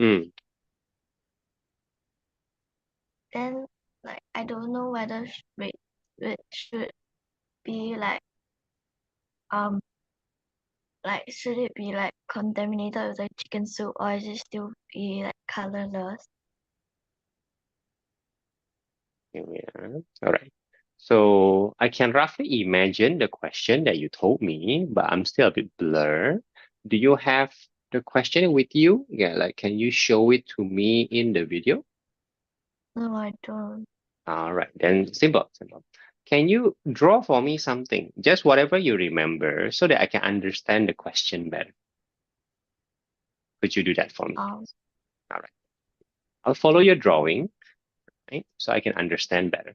Mm. Then like I don't know whether it should be like should it be like contaminated with the chicken soup or is it still be like colorless? Yeah. All right. So I can roughly imagine the question that you told me, but I'm still a bit blurred. Do you have the question with you? Yeah, like can you show it to me in the video? No, I don't. All right, then simple, simple. Can you draw for me something, just whatever you remember, so that I can understand the question better? Could you do that for me, Um, please? All right. I'll follow your drawing, right? So I can understand better.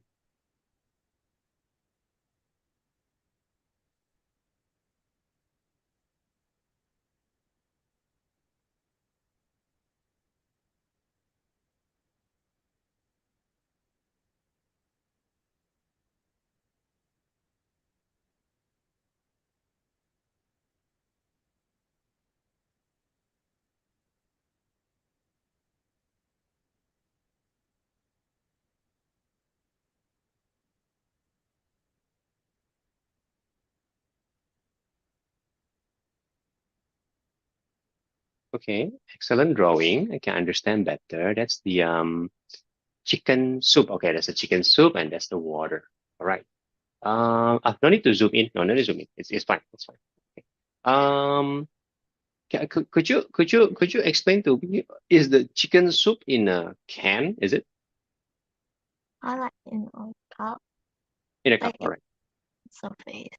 Okay, excellent drawing. I can understand better. That's the chicken soup. Okay, that's the chicken soup and that's the water. All right. No need to zoom in. No, no need to zoom in. It's fine. It's fine. Okay. Could you explain to me? Is the chicken soup in a can? Is it I like in a cup, in a cup? like All in right. surface.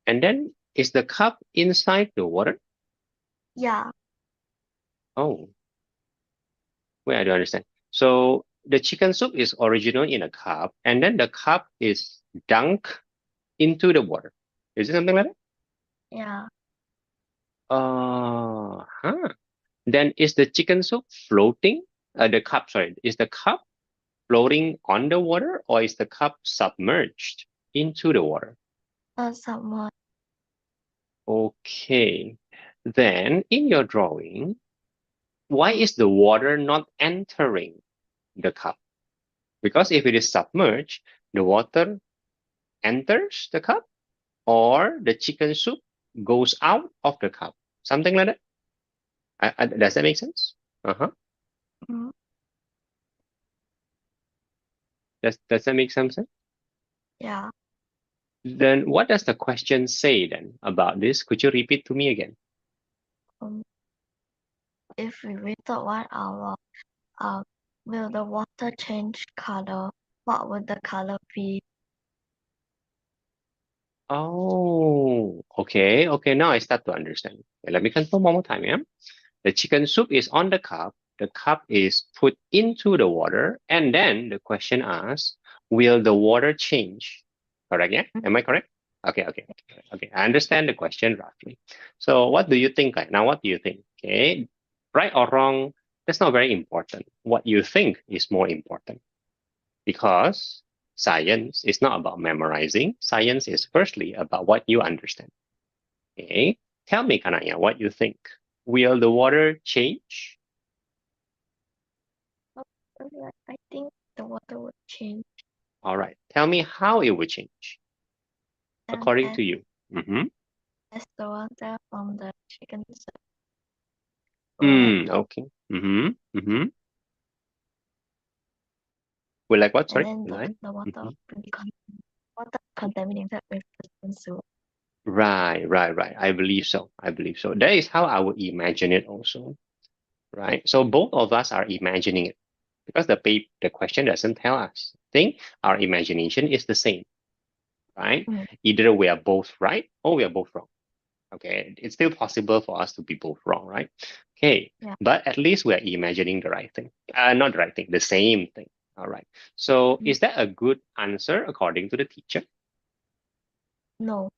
And then is the cup inside the water? Yeah, Oh, wait, I don't understand. So the chicken soup is original in a cup, and then the cup is dunked into the water. Is it something like that? yeah. Huh. Then is the chicken soup floating? The cup, sorry, is the cup floating on the water or is the cup submerged into the water? Someone. Okay. Then in your drawing, why is the water not entering the cup? Because if it is submerged, the water enters the cup or the chicken soup goes out of the cup. Something like that. Does that make sense? Uh-huh. Mm, Does that make some sense? yeah. Then what does the question say then about this? Could you repeat to me again? Um, if we waited 1 hour, uh, will the water change color? What would the color be? Oh, okay. Okay, now I start to understand. Okay, let me confirm one more time, yeah? The chicken soup is on the cup is put into the water, and then the question asks, will the water change? Correct, yeah? Mm, Am I correct? Okay, okay, okay, okay. I understand the question roughly. So what do you think right now? What do you think? Okay, right or wrong, that's not very important. What you think is more important because science is not about memorizing. Science is firstly about what you understand. Okay, tell me, Kanaya, what you think. Will the water change? I think the water would change All right. Tell me how it would change and according to you. Mm-hmm. as the water from the chicken soup will like Okay. Mm-hmm. Mm-hmm. Well, like what? and Sorry. then Like? the water Mm-hmm. will be water contaminated with the chicken soup. Right, right, right. I believe so. I believe so. That is how I would imagine it also. Right. So both of us are imagining it because the question doesn't tell us. I think our imagination is the same, right? Mm, Either we are both right or we are both wrong. Okay, it's still possible for us to be both wrong, right? Okay, yeah. but at least we're imagining the right thing. Not the right thing, the same thing. All right. So Mm, is that a good answer according to the teacher? no.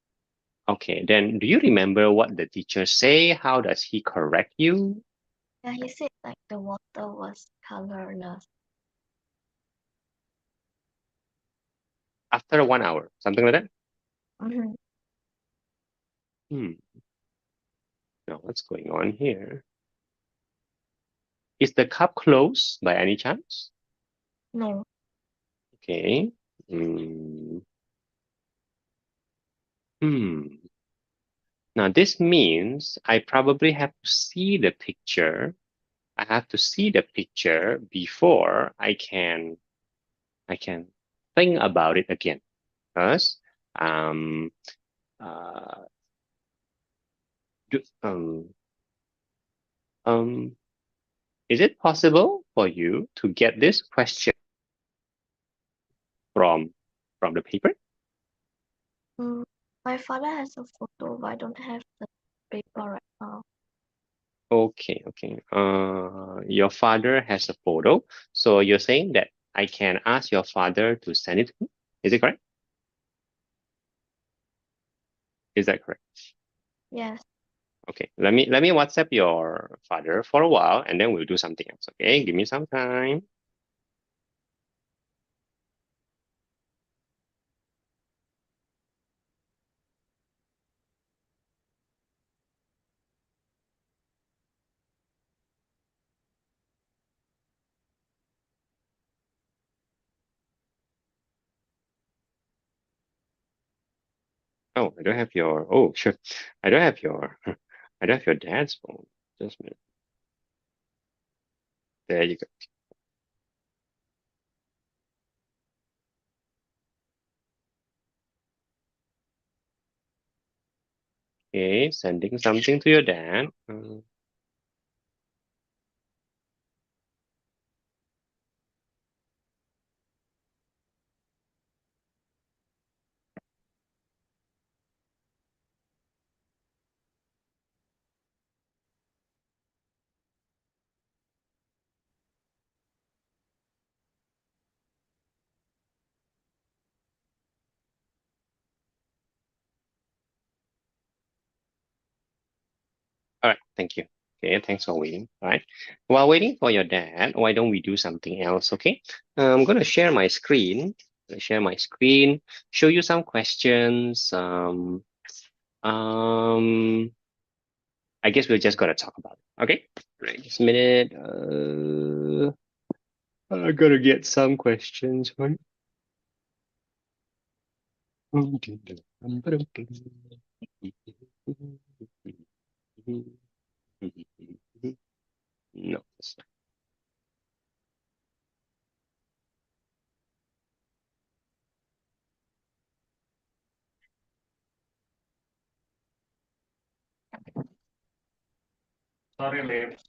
Okay, then do you remember what the teacher say? How does he correct you? Yeah, he said like the water was colorless. After 1 hour, something like that? Mm-hmm. Hmm. Now what's going on here? Is the cup closed by any chance? No. Okay. Mm. Hmm. Now this means I probably have to see the picture. I have to see the picture before I can think about it again. First, um, uh, do, um, is it possible for you to get this question from from the paper? Mm, my father has a photo, but I don't have the paper right now. Okay, okay. Your father has a photo, so you're saying that I can ask your father to send it to me. Is it correct? Is that correct? Yes. Okay, let me WhatsApp your father for a while, and then we'll do something else. Okay, give me some time. Oh, I don't have your. Oh, sure. I don't have your. I don't have your dad's phone. Just a minute. There you go. Okay, sending something to your dad. All right, thank you. Okay, thanks for waiting. All right. While waiting for your dad, why don't we do something else? Okay. I'm gonna share my screen. Share my screen. Show you some questions. Um. I guess we're just gonna talk about it. Okay. Right. Just a minute. I gotta get some questions. Right. No. Sorry, Liv.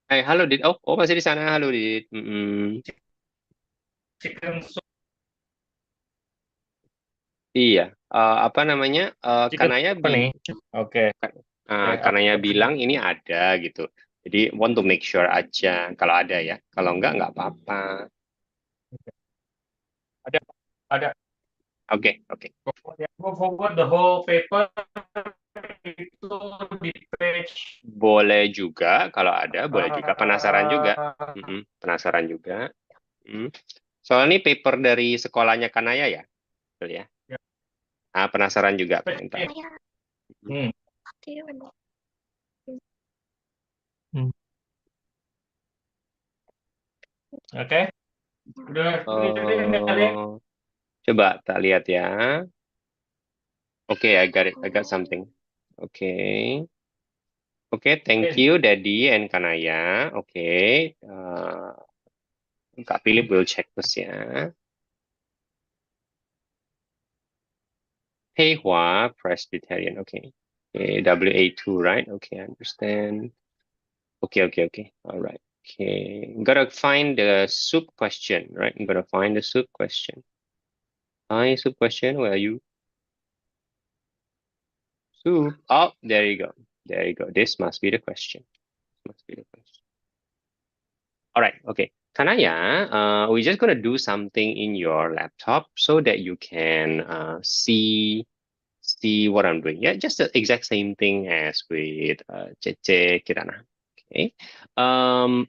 Hai, halo Dit. Oh, masih di sana. Halo Dit. Chicken soup. Iya. Apa namanya? Chicken Kanaya apa nih? Oke. Oke, Kanaya bilang ini ada gitu. Jadi want to make sure aja kalau ada ya. Kalau enggak apa-apa. ada ada. Oke, oke. Go forward the whole paper itu di page. Boleh juga kalau ada, boleh juga. Penasaran juga. Penasaran juga. Soalnya ini paper dari sekolahnya Kanaya ya, betul ya? Ya. Penasaran juga komentar. Hmm. Oke. Udah Coba tak lihat ya. Oke, I got it. I got something. Oke. Oke, thank you Daddy and Kanaya. Oke. Kak Philip will check this ya. Peihua Presbyterian. Okay. Okay, WA2, right? Okay, I understand. Okay. All right. Okay. Gotta find the soup question, right? I'm gonna find the soup question. Hi, soup question. Where are you? Soup. Oh, there you go. There you go. This must be the question. Must be the question. All right. Okay. Kanaya, we're just gonna do something in your laptop so that you can see what I'm doing. Yeah, just the exact same thing as with Cece Kirana. Okay.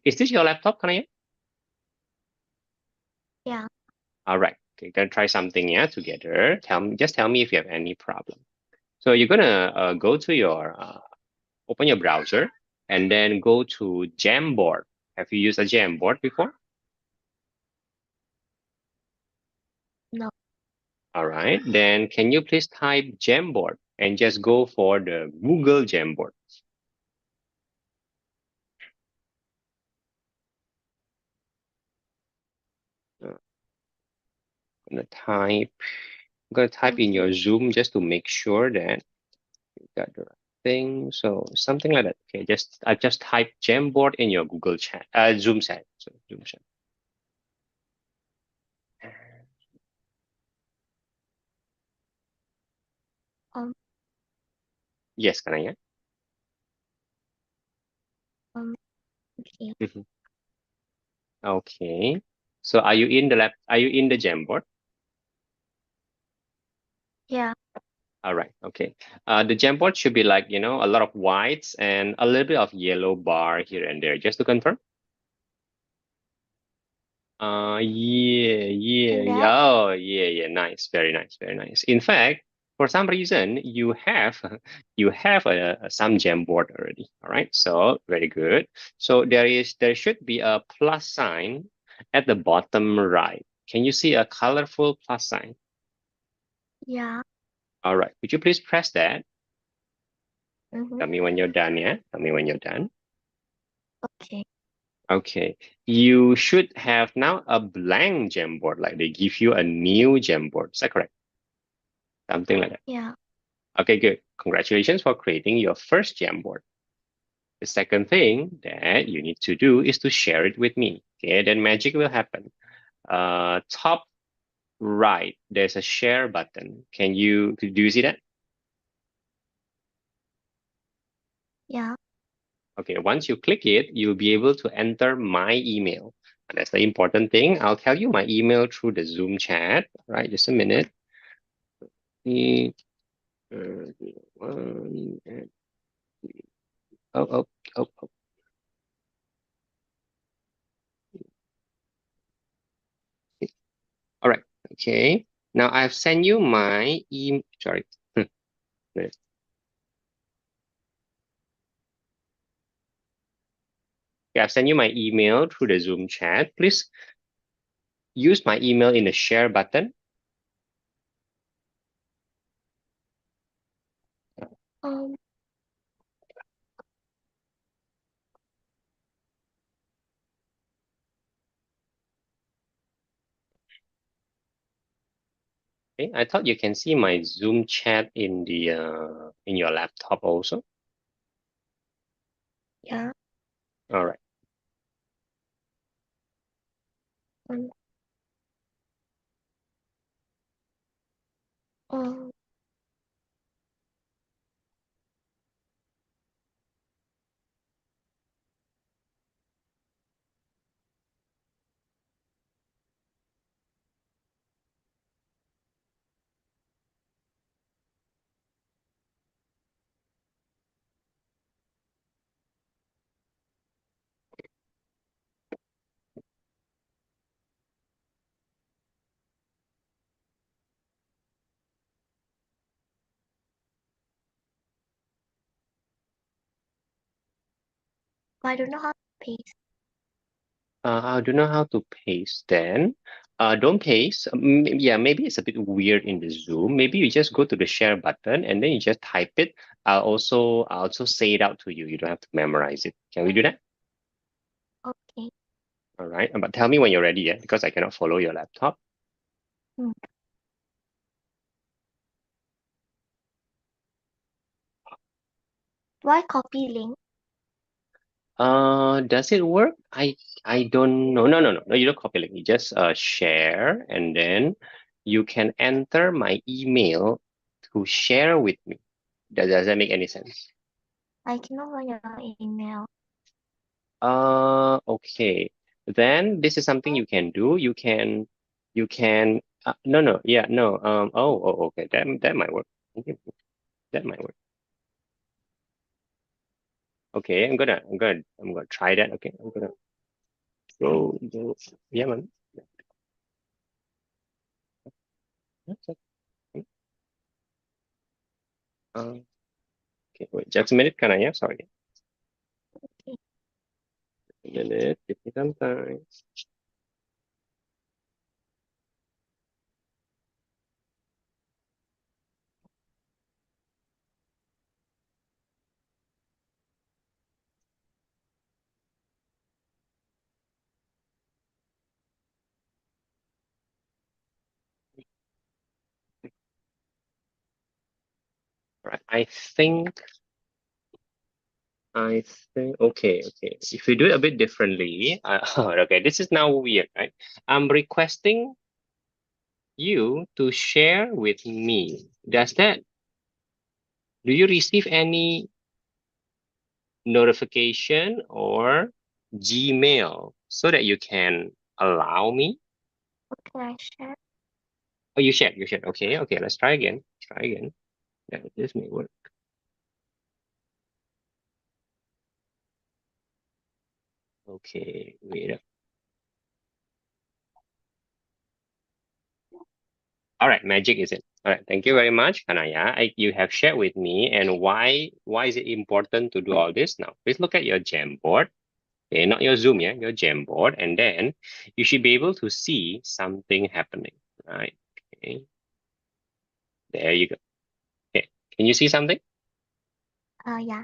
Is this your laptop, Kanaya? Yeah. All right. Okay, gonna try something, yeah, together. Just tell me if you have any problem. So you're gonna go to your open your browser and then go to Jamboard. Have you used a Jamboard before? No. All right. Then can you please type Jamboard and just go for the Google Jamboard? I'm gonna type in your Zoom just to make sure that you got the right thing. So something like that. Okay, I just type Jamboard in your Google chat, Zoom chat. So Zoom chat. Um, Yes, Kanaya. okay. Mhm. Okay. So are you in the lab? Are you in the Jamboard? Yeah. All right. Okay. The Jamboard should be like, a lot of whites and a little bit of yellow bar here and there. Just to confirm. Yeah. And that? Oh, yeah. Nice. Very nice. Very nice. In fact, for some reason, you have you have some Jamboard already. All right. So very good. So there should be a plus sign at the bottom right. Can you see a colorful plus sign? Yeah. All right. Could you please press that? Mm-hmm. Tell me when you're done. Yeah. Tell me when you're done. Okay. Okay, you should have now a blank Jamboard, like they give you a new Jamboard. Is that correct? Something like that. Yeah. Okay, good. Congratulations for creating your first Jamboard. The second thing that you need to do is to share it with me. Okay, then magic will happen. Top right, there's a share button. Do you see that? Yeah. Okay, once you click it, you'll be able to enter my email. And that's the important thing. I'll tell you my email through the Zoom chat. All right, just a minute. The, one, oh, oh, oh. All right. Okay. Now I've sent you my email. Sorry. Wait. Okay, I've sent you my email through the Zoom chat. Please use my email in the share button. Um. Okay. I thought you can see my Zoom chat in the in your laptop also. Yeah. All right. Um. Um. I don't know how to paste. I don't know how to paste then. Don't paste. Yeah, maybe it's a bit weird in the Zoom. Maybe you just go to the share button and then you just type it. I'll also say it out to you. You don't have to memorize it. Can we do that? Okay. All right. But tell me when you're ready, yeah, because I cannot follow your laptop. Hmm. Why copy link? Does it work? I don't know. No. You don't copy link. You just share and then you can enter my email to share with me. Does that make any sense? I cannot find your email. Okay. Then this is something you can do. You can no, yeah, no. Okay. That might work. Okay, that might work. Okay, I'm gonna try that. Okay, I'm gonna go. Yeah, man. That's okay. Okay, wait, just a minute, can I? Yeah, sorry. Okay. A minute, give me some time. Right. I think, okay. If we do it a bit differently, okay, this is now weird, right? I'm requesting you to share with me. Do you receive any notification or Gmail so that you can allow me? Can I share? Oh, you shared. Okay, let's try again. Yeah, this may work. Okay, wait up. All right, magic is it. All right, thank you very much, Kanaya. You have shared with me, and why is it important to do all this? Now, please look at your Jamboard. Okay, not your Zoom, yeah, your Jamboard, and then you should be able to see something happening, right? Okay, there you go. Okay, can you see something? Yeah.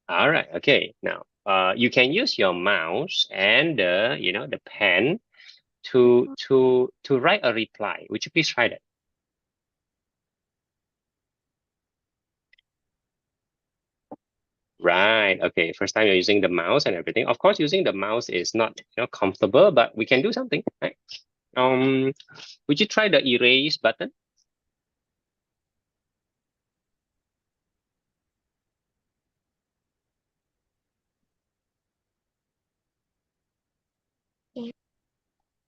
All right, okay. Now, you can use your mouse and the pen to write a reply. Would you please try that? Right. Okay. First time you're using the mouse and everything. Of course, using the mouse is not comfortable, but we can do something, right? Would you try the erase button? Yeah.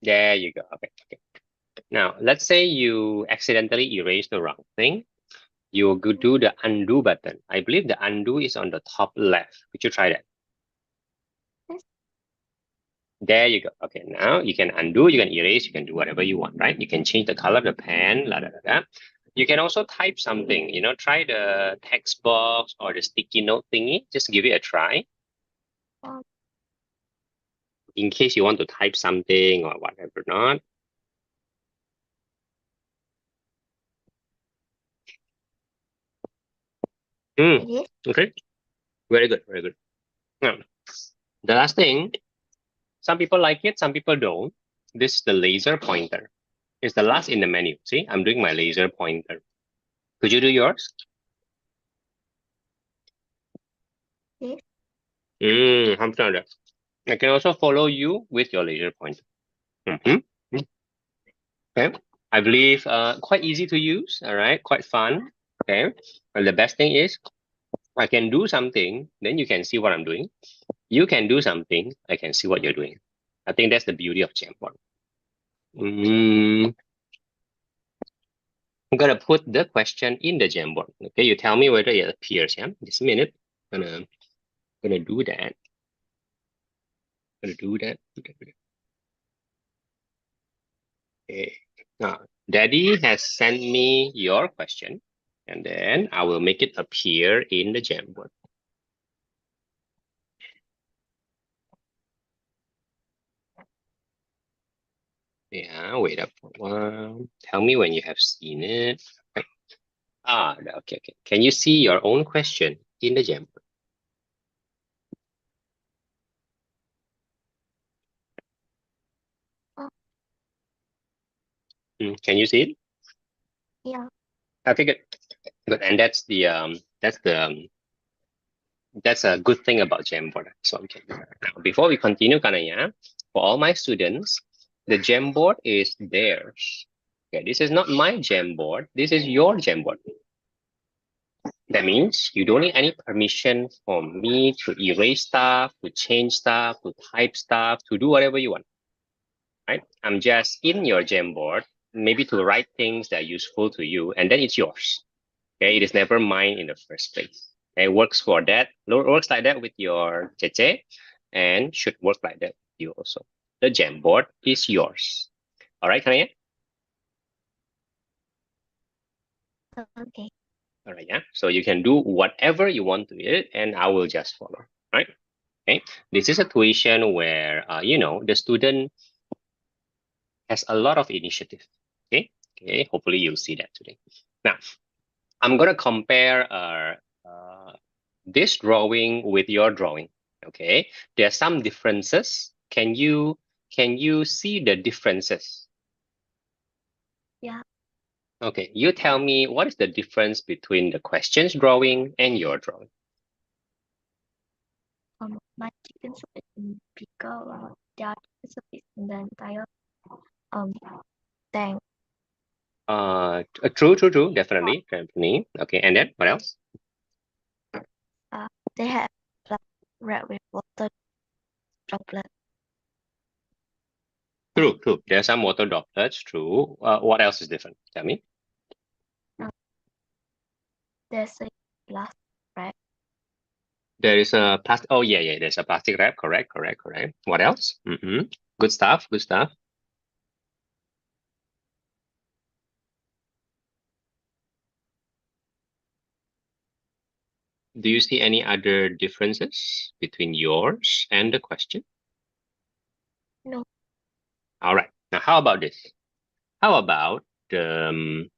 There you go. Okay. Now, let's say you accidentally erase the wrong thing. You go do the undo button. I believe the undo is on the top left. Would you try that? Yes. There you go. Okay, now you can undo, you can erase, you can do whatever you want, right? You can change the color of the pen, la da da da. You can also type something, try the text box or the sticky note thingy. Just give it a try Um, in case you want to type something or whatever not. it is. Okay, very good, very good. Now, the last thing, some people like it, some people don't. This is the laser pointer. It's the last in the menu. See, I'm doing my laser pointer. Could you do yours? Yes. How about that? I can also follow you with your laser pointer. Okay. I believe quite easy to use. All right. Quite fun. Okay. And the best thing is I can do something, then you can see what I'm doing. You can do something, I can see what you're doing. I think that's the beauty of Jamboard. I'm gonna put the question in the Jamboard. Okay, you tell me whether it appears. Yeah, just a minute. Gonna do that. Gonna do that. Okay. Now, Daddy has sent me your question, and then I will make it appear in the Jamboard. Yeah, wait up for a while. Tell me when you have seen it. Okay. Okay. Can you see your own question in the Jamboard? Can you see it? Yeah. Okay, good. Good. And that's a good thing about Jamboard. So okay. Now, before we continue, Kanaya, for all my students, the Jamboard is theirs. Okay, this is not my Jamboard. This is your Jamboard. That means you don't need any permission from me to erase stuff, to change stuff, to type stuff, to do whatever you want. Right? I'm just in your Jamboard, maybe to write things that are useful to you, and then it's yours. Okay, it is never mine in the first place. Okay, it works for that. Works like that with your Cheche, and should work like that with you also. The Jamboard is yours. All right, Kanaya? Okay. All right, yeah. So you can do whatever you want to it, and I will just follow. Right? Okay, this is a situation where the student has a lot of initiative. Okay, hopefully you'll see that today. Now, I'm gonna compare this drawing with your drawing. Okay, there are some differences. Can you see the differences? Yeah. Okay, you tell me what is the difference between the questions drawing and your drawing? My chicken soup is bigger, while the other chicken soup is in the entire tank. True, definitely. Okay, and then what else? They have like red with water droplet. True. There are some water droplets. True. What else is different? Tell me. There's a glass wrap. There is a plastic. Oh yeah. There's a plastic wrap. Correct. What else? Good stuff. Do you see any other differences between yours and the question? No. All right. Now, how about this? How about the?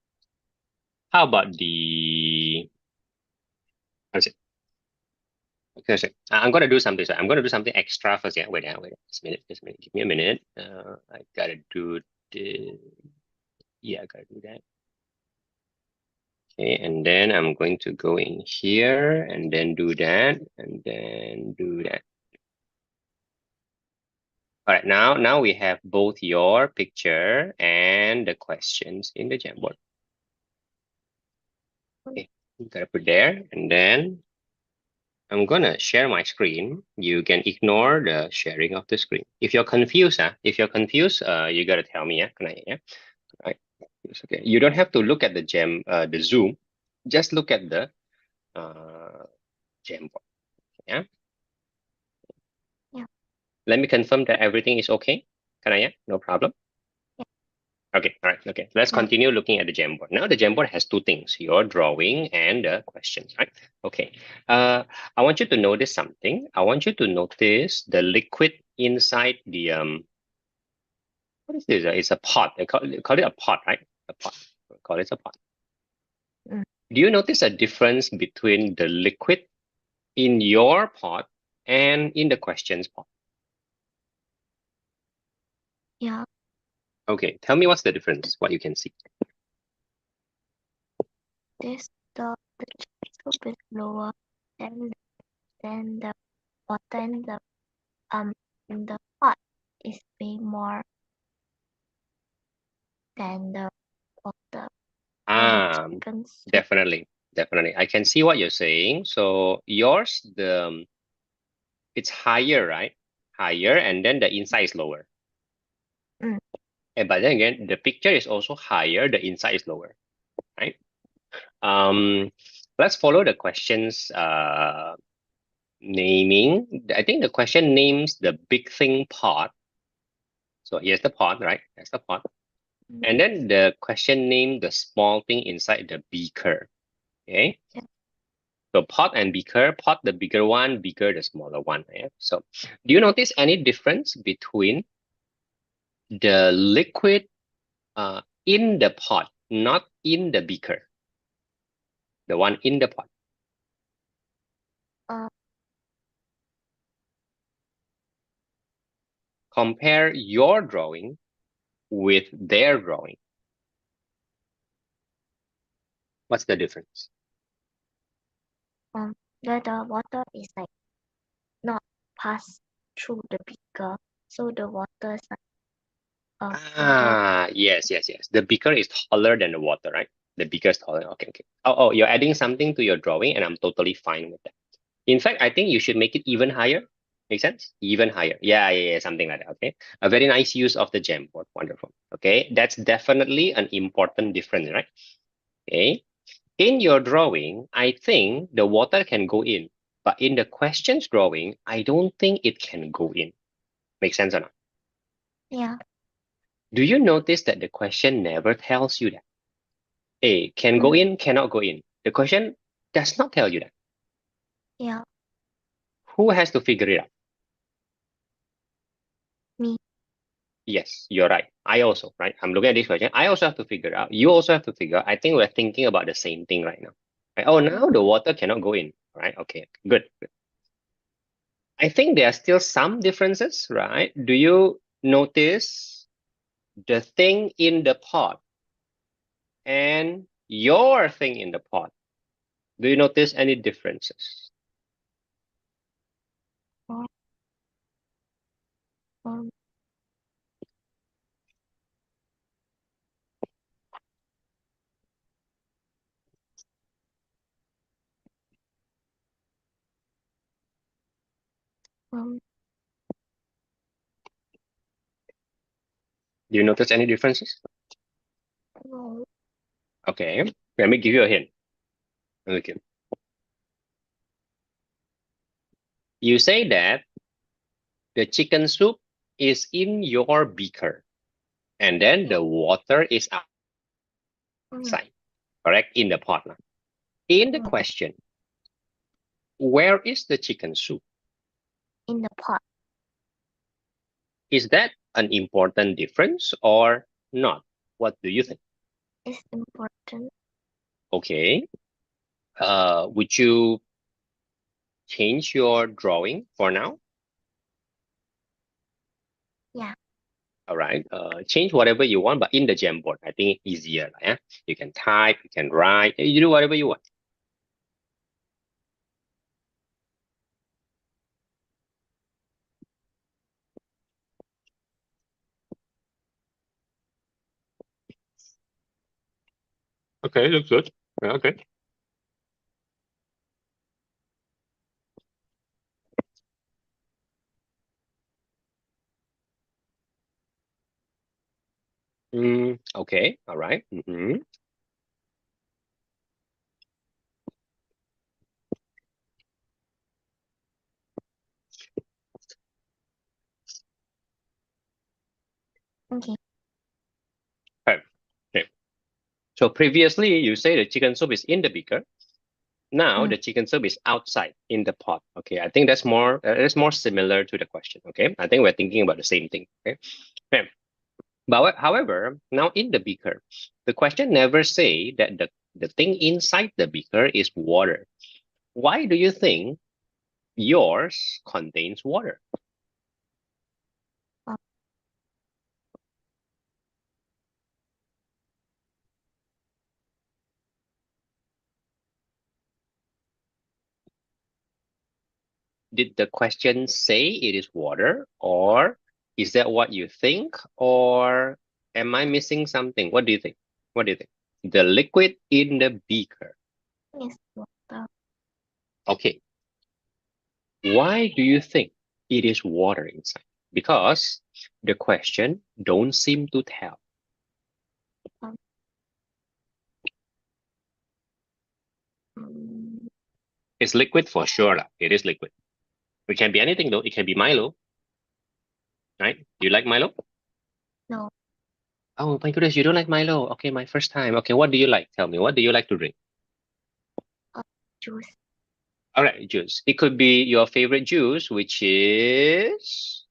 How about the? How's it? Okay, I'm gonna do something. So I'm gonna do something extra first. Yeah, wait. Just a minute. Give me a minute. I gotta do the. Yeah, I gotta do that. Okay, and then I'm going to go in here and then do that and then do that. All right, now we have both your picture and the questions in the Jamboard. Okay, you gotta put there, and then I'm gonna share my screen. You can ignore the sharing of the screen. If you're confused, you gotta tell me, Can I, yeah? All right. It's okay. You don't have to look at the Zoom. Just look at the Jamboard. Yeah. Yeah. Let me confirm that everything is okay. Kanaya, no problem. Yeah. Okay, all right, okay. Let's continue looking at the Jamboard. Now the Jamboard has two things, your drawing and the questions, right? Okay. I want you to notice something. I want you to notice the liquid inside the what is this? It's a pot. They call it a pot, right? A pot. Call it a pot. Mm. Do you notice a difference between the liquid in your pot and in the questions pot? Yeah. Okay, tell me what's the difference, what you can see. The chicken soup is lower than the water in the pot is way more than the water. Chicken soup. Definitely. I can see what you're saying. So yours, it's higher, right? Higher, and then the inside is lower. Mm. But then again, the picture is also higher, the inside is lower, right? Let's follow the questions naming. I think the question names the big thing pot. So here's the pot, right? That's the pot. And then the question named the small thing inside the beaker. Okay. Yeah. So pot and beaker, pot the bigger one, beaker the smaller one. Yeah? So do you notice any difference between the liquid in the pot, not in the beaker? The one in the pot. Compare your drawing with their drawing. What's the difference? The water is like not pass through the beaker, so the water is like Yes. The beaker is taller than the water, right? The beaker is taller. Okay. Oh, you're adding something to your drawing, and I'm totally fine with that. In fact, I think you should make it even higher. Make sense? Even higher. Yeah, something like that. Okay. A very nice use of the Jamboard. Wonderful. Okay. That's definitely an important difference, right? Okay. In your drawing, I think the water can go in, but in the questions drawing, I don't think it can go in. Make sense or not? Yeah. Do you notice that the question never tells you that? A can go in, cannot go in. The question does not tell you that. Yeah. Who has to figure it out? Yes, you're right. I also, right? I'm looking at this question. I also have to figure out. You also have to figure out. I think we're thinking about the same thing right now. Right? Oh, now the water cannot go in, right? Okay, good. I think there are still some differences, right? Do you notice the thing in the pot and your thing in the pot? Do you notice any differences? Um, um, Do you notice any differences? no. Okay, let me give you a hint. Okay. You say that the chicken soup is in your beaker and then the water is outside, correct? In the pot. In the question, where is the chicken soup? In the pot. Is that an important difference or not? What do you think? It's important. Okay. Would you change your drawing for now? Yeah. All right. Change whatever you want, but in the Jamboard, I think it's easier. Yeah? You can type, you can write, you do whatever you want. Okay, looks good. Yeah, okay. Okay. All right. Okay. Okay. Okay. So previously you say the chicken soup is in the beaker. Now the chicken soup is outside in the pot. Okay, I think that's more similar to the question. Okay, I think we're thinking about the same thing. Okay, okay. But however, now in the beaker, the question never say that the thing inside the beaker is water. Why do you think yours contains water? Did the question say it is water, or is that what you think, or am I missing something? What do you think? What do you think? The liquid in the beaker. It's water. Okay. Why do you think it is water inside? Because the question don't seem to tell. Um, It's liquid for sure. It is liquid. It can be anything though. It can be Milo, right? Do you like Milo? no. Oh my goodness, you don't like Milo. Okay, my first time. Okay, what do you like? Tell me, what do you like to drink? Juice. All right, juice. It could be your favorite juice, which is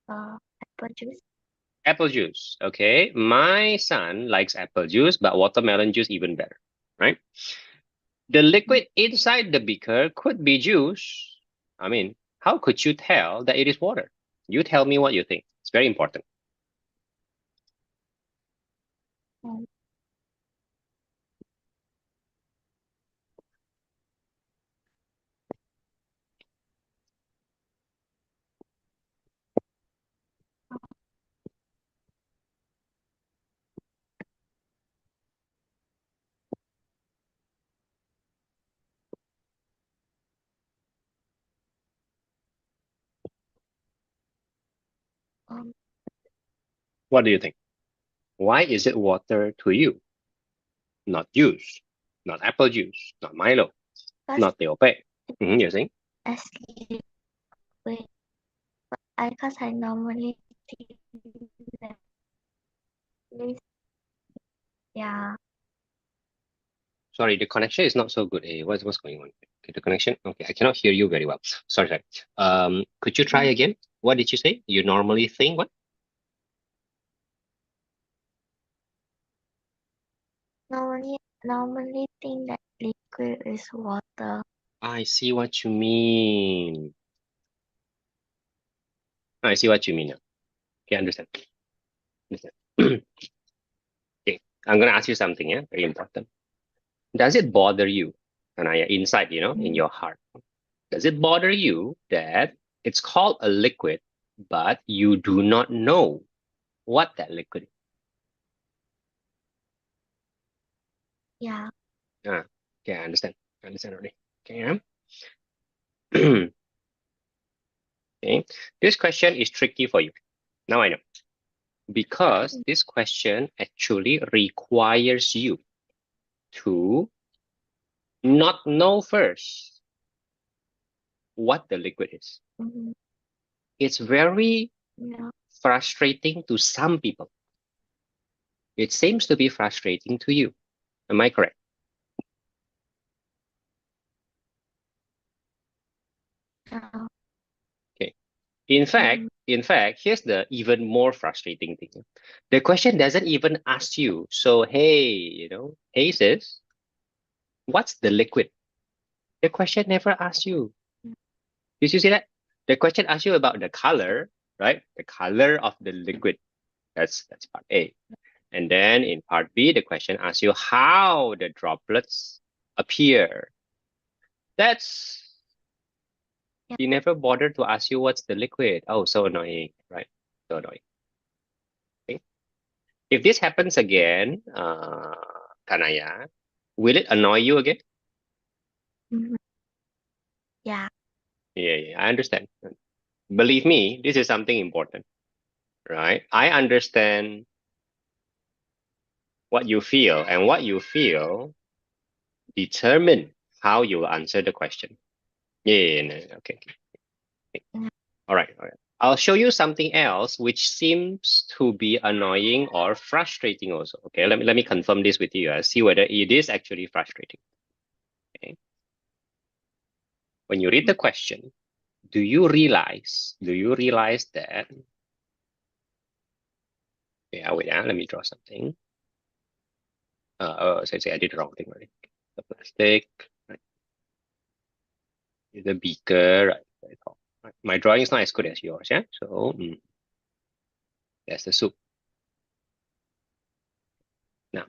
Apple juice. apple juice. Okay, my son likes apple juice, but watermelon juice even better, right? The liquid inside the beaker could be juice. I mean, how could you tell that it is water? You tell me what you think. It's very important. Um, um, What do you think? Why is it water to you? Not juice, not apple juice, not Milo, Because not teh peng. You think? as liquid. Because I normally see that this. Yeah. Sorry, the connection is not so good. Hey, what's going on? Okay, the connection. Okay, I cannot hear you very well. Sorry, sorry. Could you try again? What did you say? You normally think what? Normally think that liquid is water. I see what you mean. I see what you mean now. Okay, understand. Understand. Okay, I'm gonna ask you something, yeah, very important. Does it bother you, Kanaya, inside, in your heart? Does it bother you that it's called a liquid, but you do not know what that liquid is? Yeah. Ah, okay, I understand. I understand already. Okay, yeah. Okay. This question is tricky for you. Now I know. Because this question actually requires you to not know first what the liquid is. Mm-hmm. It's very Yeah. frustrating to some people. It seems to be frustrating to you. Am I correct? Yeah. Okay. In fact, here's the even more frustrating thing. The question doesn't even ask you, so hey, hey sis, what's the liquid? The question never asks you. Did you see that? The question asks you about the color, right? The color of the liquid. That's part A. And then in part B, the question asks you how the droplets appear. That's He never bothered to ask you what's the liquid. Oh, so annoying, right? So annoying. Okay. If this happens again, Kanaya, will it annoy you again? Mm-hmm. Yeah. Yeah, I understand. Believe me, this is something important, right? I understand what you feel, and what you feel determine how you will answer the question. Yeah, no, okay. Yeah. All right, all right. I'll show you something else which seems to be annoying or frustrating also. Okay, let me confirm this with you. See whether it is actually frustrating. Okay. When you read the question, do you realize that? Yeah, wait, let me draw something. So I did the wrong thing already. The plastic, right? The beaker, right? Right. My drawing is not as good as yours, yeah. So that's the soup. Now,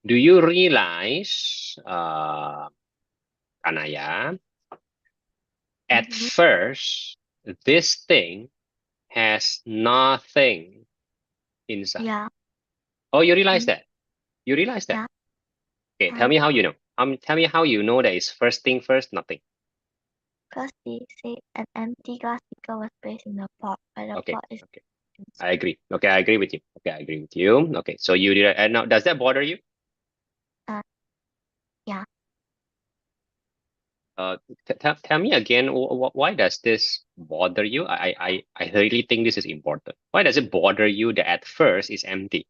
do you realize, Kanaya, at Mm-hmm. first this thing has nothing inside? Yeah. Oh, you realize Mm, that? You realize that? yeah. Okay, tell me how you know. Tell me how you know that it's first thing first, nothing. Because they say an empty glass beaker was placed in the pot, but the Okay, pot is okay. I agree. Okay, I agree with you. Okay, I agree with you. Okay, so you did. And now, does that bother you? uh yeah. Uh, tell me again. Why does this bother you? I really think this is important. Why does it bother you that at first it's empty?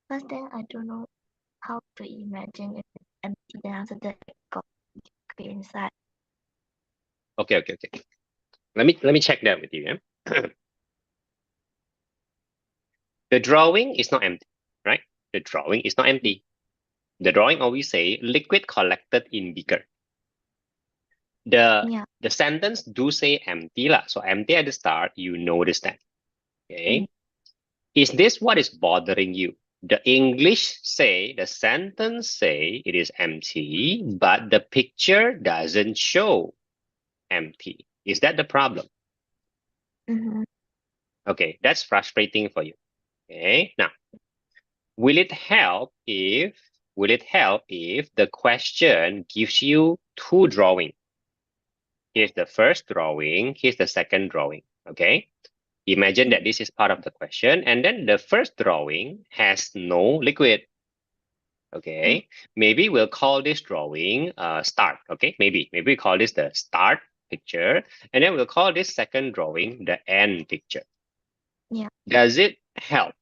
Because then I don't know how to imagine if it's empty, then after that it got liquid inside. Okay, okay, okay. Let me check that with you. Yeah? The drawing is not empty, right? The drawing is not empty. The drawing always say liquid collected in beaker. The Yeah. the sentence do say empty lah. So empty at the start, you notice that. Okay. Is this what is bothering you? The English say, the sentence say it is empty, but the picture doesn't show empty. Is that the problem? Mm-hmm. Okay, that's frustrating for you. Okay, now, will it help if the question gives you two drawings? Here's the first drawing, here's the second drawing, okay? Imagine that this is part of the question, and then the first drawing has no liquid. Okay, maybe we'll call this drawing start. Okay, maybe we call this the start picture, and then we'll call this second drawing the end picture. Yeah. Does it help?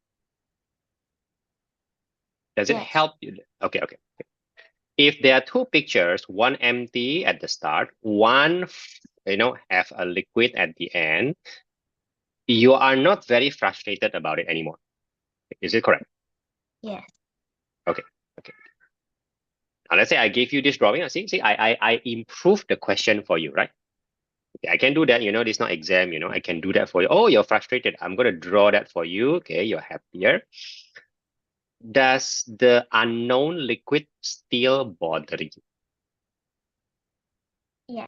Does it Yes. help you? Okay, okay. If there are two pictures, one empty at the start, one have a liquid at the end, you are not very frustrated about it anymore. Is it correct? Yes. Okay. Okay. Now let's say I gave you this drawing. See, I improved the question for you, right? Okay, I can do that. This is not exam. I can do that for you. Oh, you're frustrated. I'm gonna draw that for you. Okay, you're happier. Does the unknown liquid still bother you? Yes.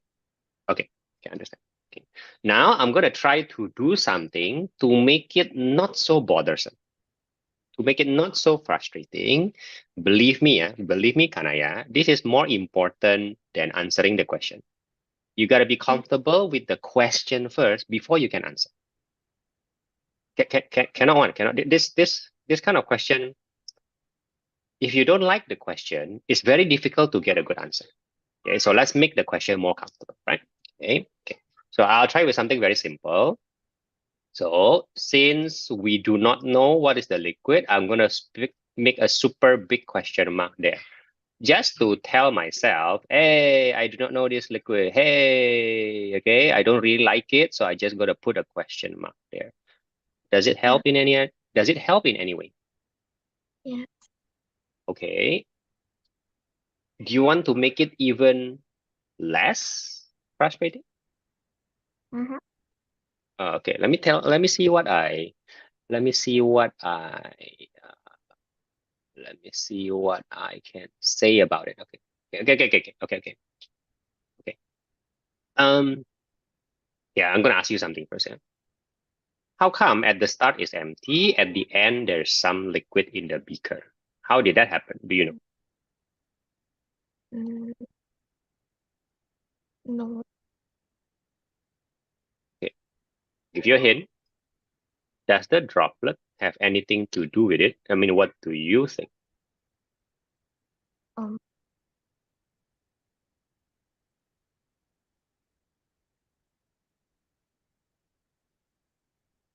Okay, understand. Okay. Now I'm gonna try to do something to make it not so bothersome, to make it not so frustrating. Believe me, Kanaya, this is more important than answering the question. You gotta be comfortable with the question first before you can answer. Cannot. This kind of question, if you don't like the question, it's very difficult to get a good answer. Okay, so let's make the question more comfortable, right? Okay. So I'll try with something very simple. So since we do not know what is the liquid, I'm gonna make a super big question mark there, just to tell myself, hey, I do not know this liquid. Hey, okay, I don't really like it, so I just gotta put a question mark there. Does it help in any? Does it help in any way? Yes. Okay. Do you want to make it even less frustrating? Mm-hmm. Okay. Let me see what I. Let me see what I. Let me see what I can say about it. Okay. Okay. Yeah, I'm gonna ask you something first. Yeah. How come at the start it's empty, at the end there's some liquid in the beaker? How did that happen? Do you know? Mm, no. Okay. Give you a hint. Does the droplet have anything to do with it? I mean, what do you think? Um.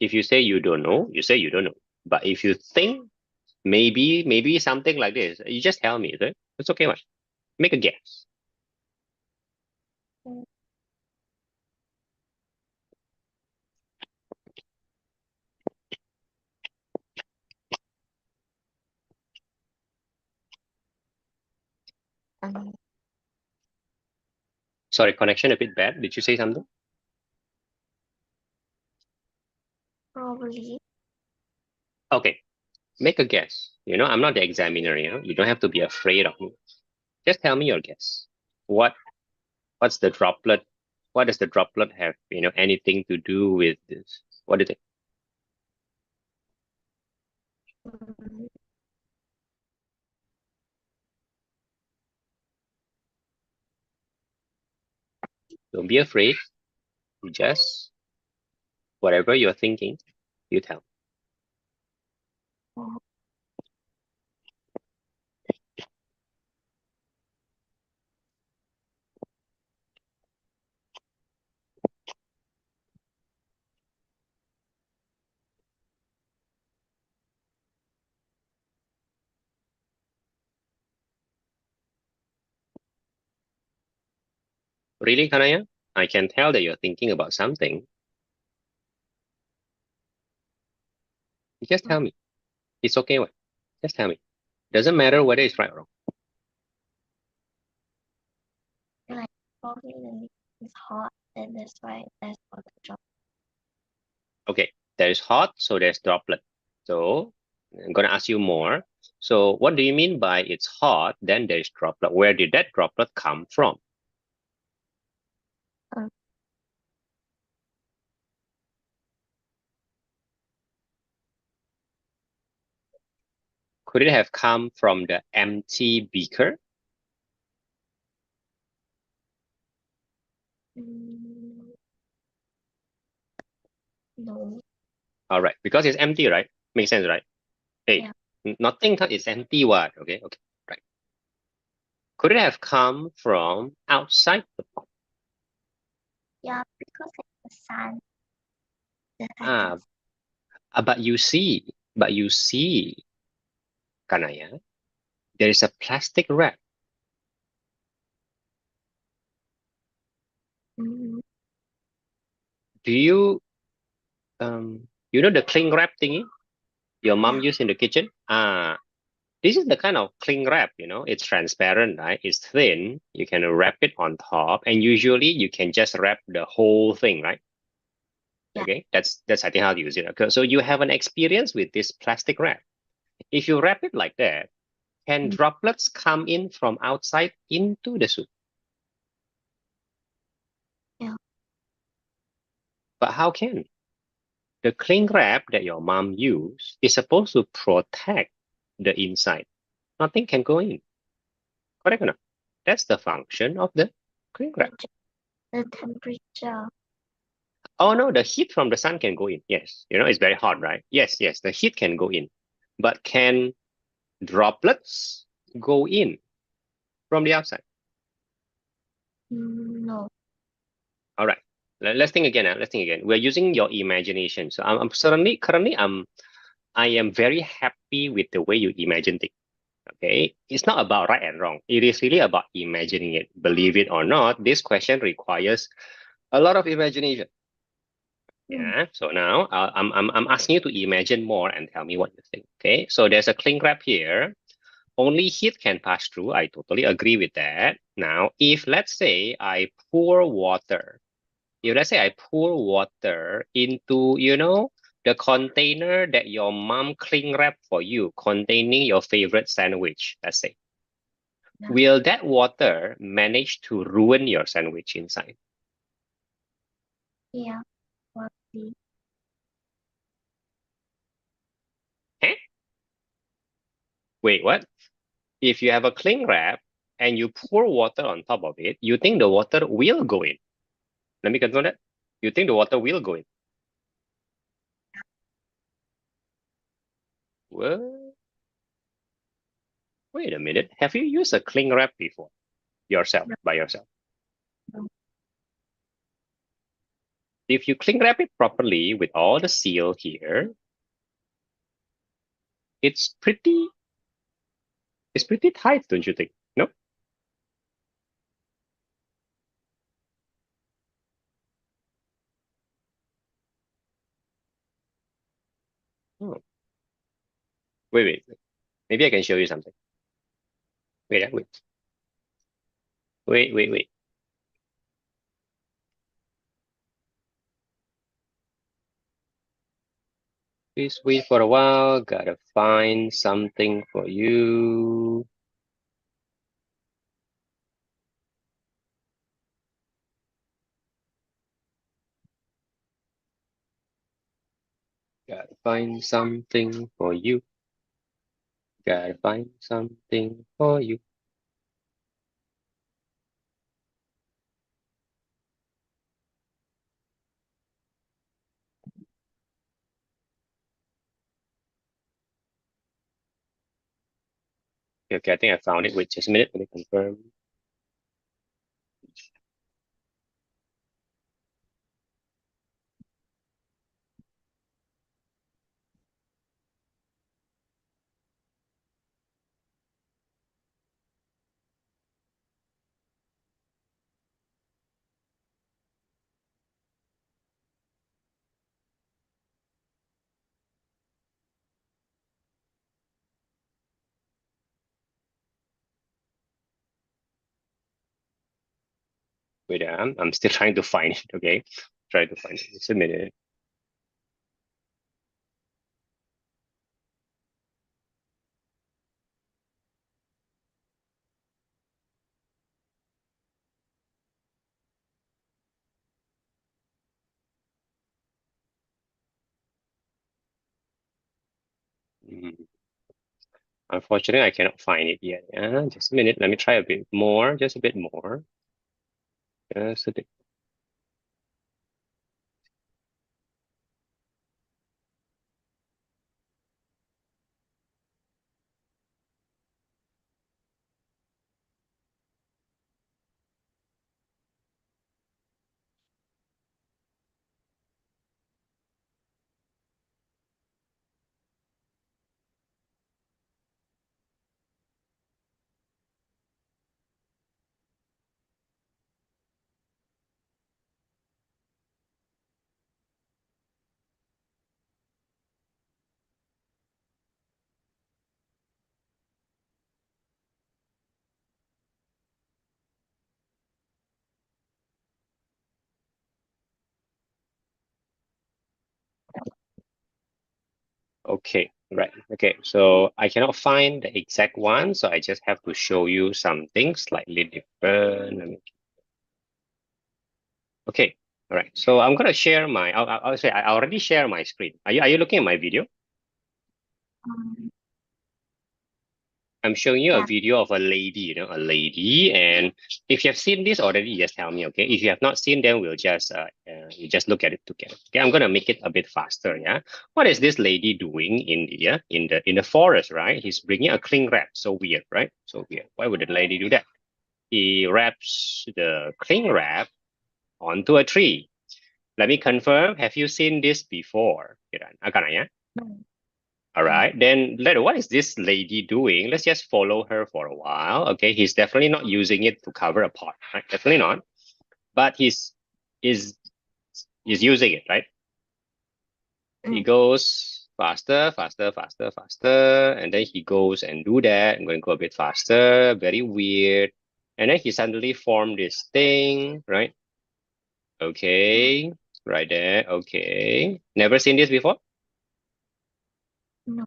If you say you don't know, you say you don't know. But if you think maybe something like this, you just tell me, right? It's okay, man. Make a guess. Um. Sorry, connection a bit bad. Did you say something? Probably. Okay, make a guess. I'm not the examiner, You don't have to be afraid of me. Just tell me your guess. What's the droplet? What does the droplet have, anything to do with this? What is it? Mm, Don't be afraid. You just whatever you're thinking, you tell. oh, Really, Kanaya? I can tell that you're thinking about something. You just tell me. It's okay. What? Just tell me. Doesn't matter whether it's right or wrong. like probably the liquid is hot, and that's why there's water drop. Okay, there's hot, so there's droplet. So I'm gonna ask you more. So what do you mean by it's hot, then there's droplet? Where did that droplet come from? Um. Could it have come from the empty beaker? Mm, no. All right, because it's empty, right? Makes sense, right? Hey, Yeah. nothing is empty. What? Okay, right. Could it have come from outside the pot? Yeah, because it's the sun. The Ah, setting. but you see, Kanaya, there is a plastic wrap. Mm, do you the cling wrap thingy your mom used in the kitchen? This is the kind of cling wrap, it's transparent, right? It's thin. You can wrap it on top, and usually you can just wrap the whole thing, right? Yeah. Okay, that's I think how to use it. Okay, so you have an experience with this plastic wrap. If you wrap it like that, can droplets come in from outside into the soup? Yeah. But how can? The cling wrap that your mom used is supposed to protect the inside. Nothing can go in. Correct or not? That's the function of the cling wrap. The temperature. Oh no, the heat from the sun can go in. Yes, it's very hot, right? Yes, the heat can go in. But can droplets go in from the outside? No. All right. Let's think again. Let's think again. We're using your imagination. So I'm currently I am very happy with the way you imagine things. Okay, it's not about right and wrong. It is really about imagining it. Believe it or not, this question requires a lot of imagination. Yeah. So now I'm asking you to imagine more and tell me what you think. Okay. So there's a cling wrap here. Only heat can pass through. I totally agree with that. Now, if let's say I pour water, if let's say I pour water into, the container that your mom cling wrap for you, containing your favorite sandwich, let's say, Yeah. will that water manage to ruin your sandwich inside? Yeah. Probably. Eh? Wait, what? If you have a cling wrap and you pour water on top of it, you think the water will go in. Let me confirm that. You think the water will go in. Well, wait a minute. Have you used a cling wrap before? Yourself, No. by yourself? No. If you cling wrap it properly with all the seal here, it's pretty tight, don't you think? No? Oh. Wait. Maybe I can show you something. Wait. Wait. Please wait for a while. Gotta find something for you. Gotta find something for you. Gotta find something for you. Okay, I think I found it. Wait just a minute. Let me confirm. Wait, I'm still trying to find it. Okay, try to find it. Just a minute. Mm, Unfortunately, I cannot find it yet. Just a minute. Let me try a bit more. Just a bit more. Just a bit. Okay, right. Okay, so I cannot find the exact one, so I just have to show you something slightly different. Okay, all right. So I'm gonna share my. I'll say I already share my screen. Are you looking at my video? Um, I'm showing you a yeah. video of a lady, a lady. And if you have seen this already, just tell me, okay? If you have not seen, then we'll just you just look at it together. Okay, I'm gonna make it a bit faster. Yeah. What is this lady doing in the forest? Right. He's bringing a cling wrap. So weird, right? So weird. Why would the lady do that? He wraps the cling wrap onto a tree. Let me confirm. Have you seen this before? Kanaya? No. All right, then later, what is this lady doing? Let's just follow her for a while. Okay, he's definitely not using it to cover a pot, right? Definitely not. But is he's using it, right? He Mm. goes faster, faster, faster, faster, and then he goes and do that. I'm going to go a bit faster. Very weird. And then he suddenly formed this thing, right? Okay, right there. Okay, never seen this before. No.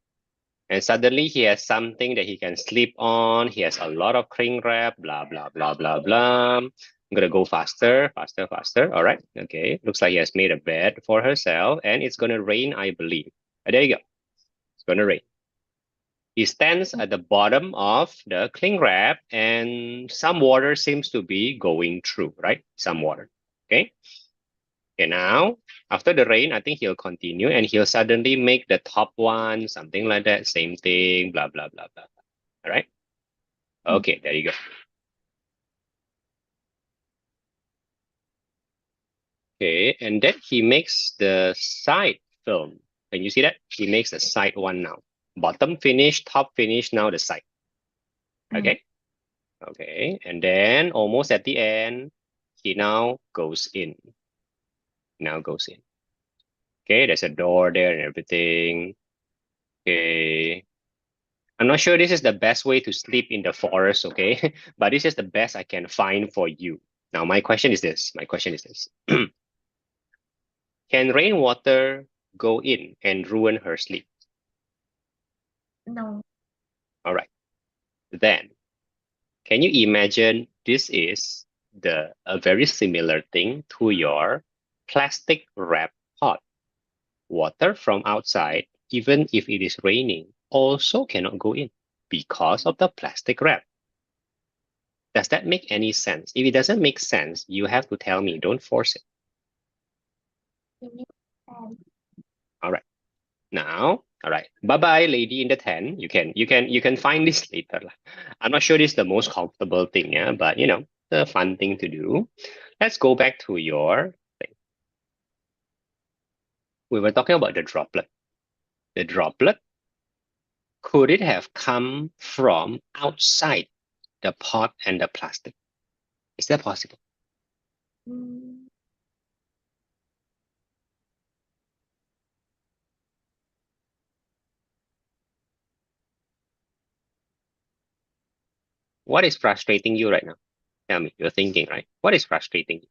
And suddenly he has something that he can sleep on. He has a lot of cling wrap, blah, blah, blah, blah, blah. I'm gonna go faster, faster, faster. All right. Okay. Looks like he has made a bed for herself and it's gonna rain, I believe. There you go. It's gonna rain. He stands at the bottom of the cling wrap and some water seems to be going through, right? Some water. Okay. Okay, now after the rain, I think he'll continue and he'll suddenly make the top one, something like that, same thing, blah, blah, blah, blah. All right. Okay, there you go. Okay, and then he makes the side film. Can you see that? He makes the side one now. Bottom finish, top finish, now the side. Okay. Okay, and then almost at the end, he now goes in. Now goes in. Okay, there's a door there and everything. Okay. I'm not sure this is the best way to sleep in the forest, okay? But this is the best I can find for you. Now, my question is this. My question is this. Can rainwater go in and ruin her sleep? No. All right. Then, can you imagine this is a very similar thing to your plastic wrap pot? Water from outside, even if it is raining, also cannot go in because of the plastic wrap. Does that make any sense? If it doesn't make sense, you have to tell me. Don't force it. All right. Now, all right. Bye-bye, lady in the tent. You can find this later. I'm not sure this is the most comfortable thing, yeah, but the fun thing to do. Let's go back to your thing. We were talking about the droplet. The droplet, could it have come from outside the pot and the plastic? Is that possible? Mm. What is frustrating you right now? Tell me, you're thinking, right? What is frustrating you?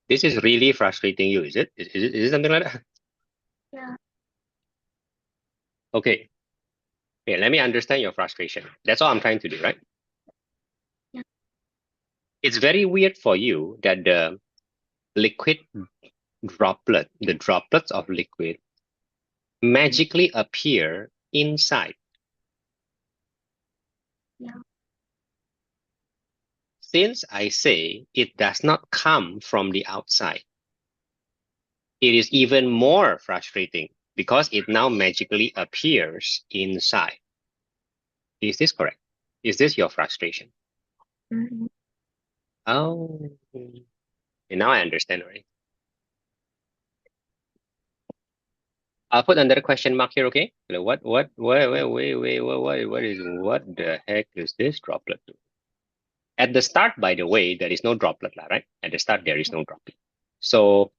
This is really frustrating you, is it? Is it something like that? Yeah. Okay. Okay, let me understand your frustration. That's all I'm trying to do, right? Yeah. It's very weird for you that the liquid the droplets of liquid magically appear inside. Yeah. Since I say it does not come from the outside, it is even more frustrating because it now magically appears inside. Is this correct? Is this your frustration? Mm-hmm. Oh, and now I understand already. I'll put another question mark here, okay? What, wait, what the heck is this droplet doing? At the start, by the way, there is no droplet, right? At the start, there is no droplet. So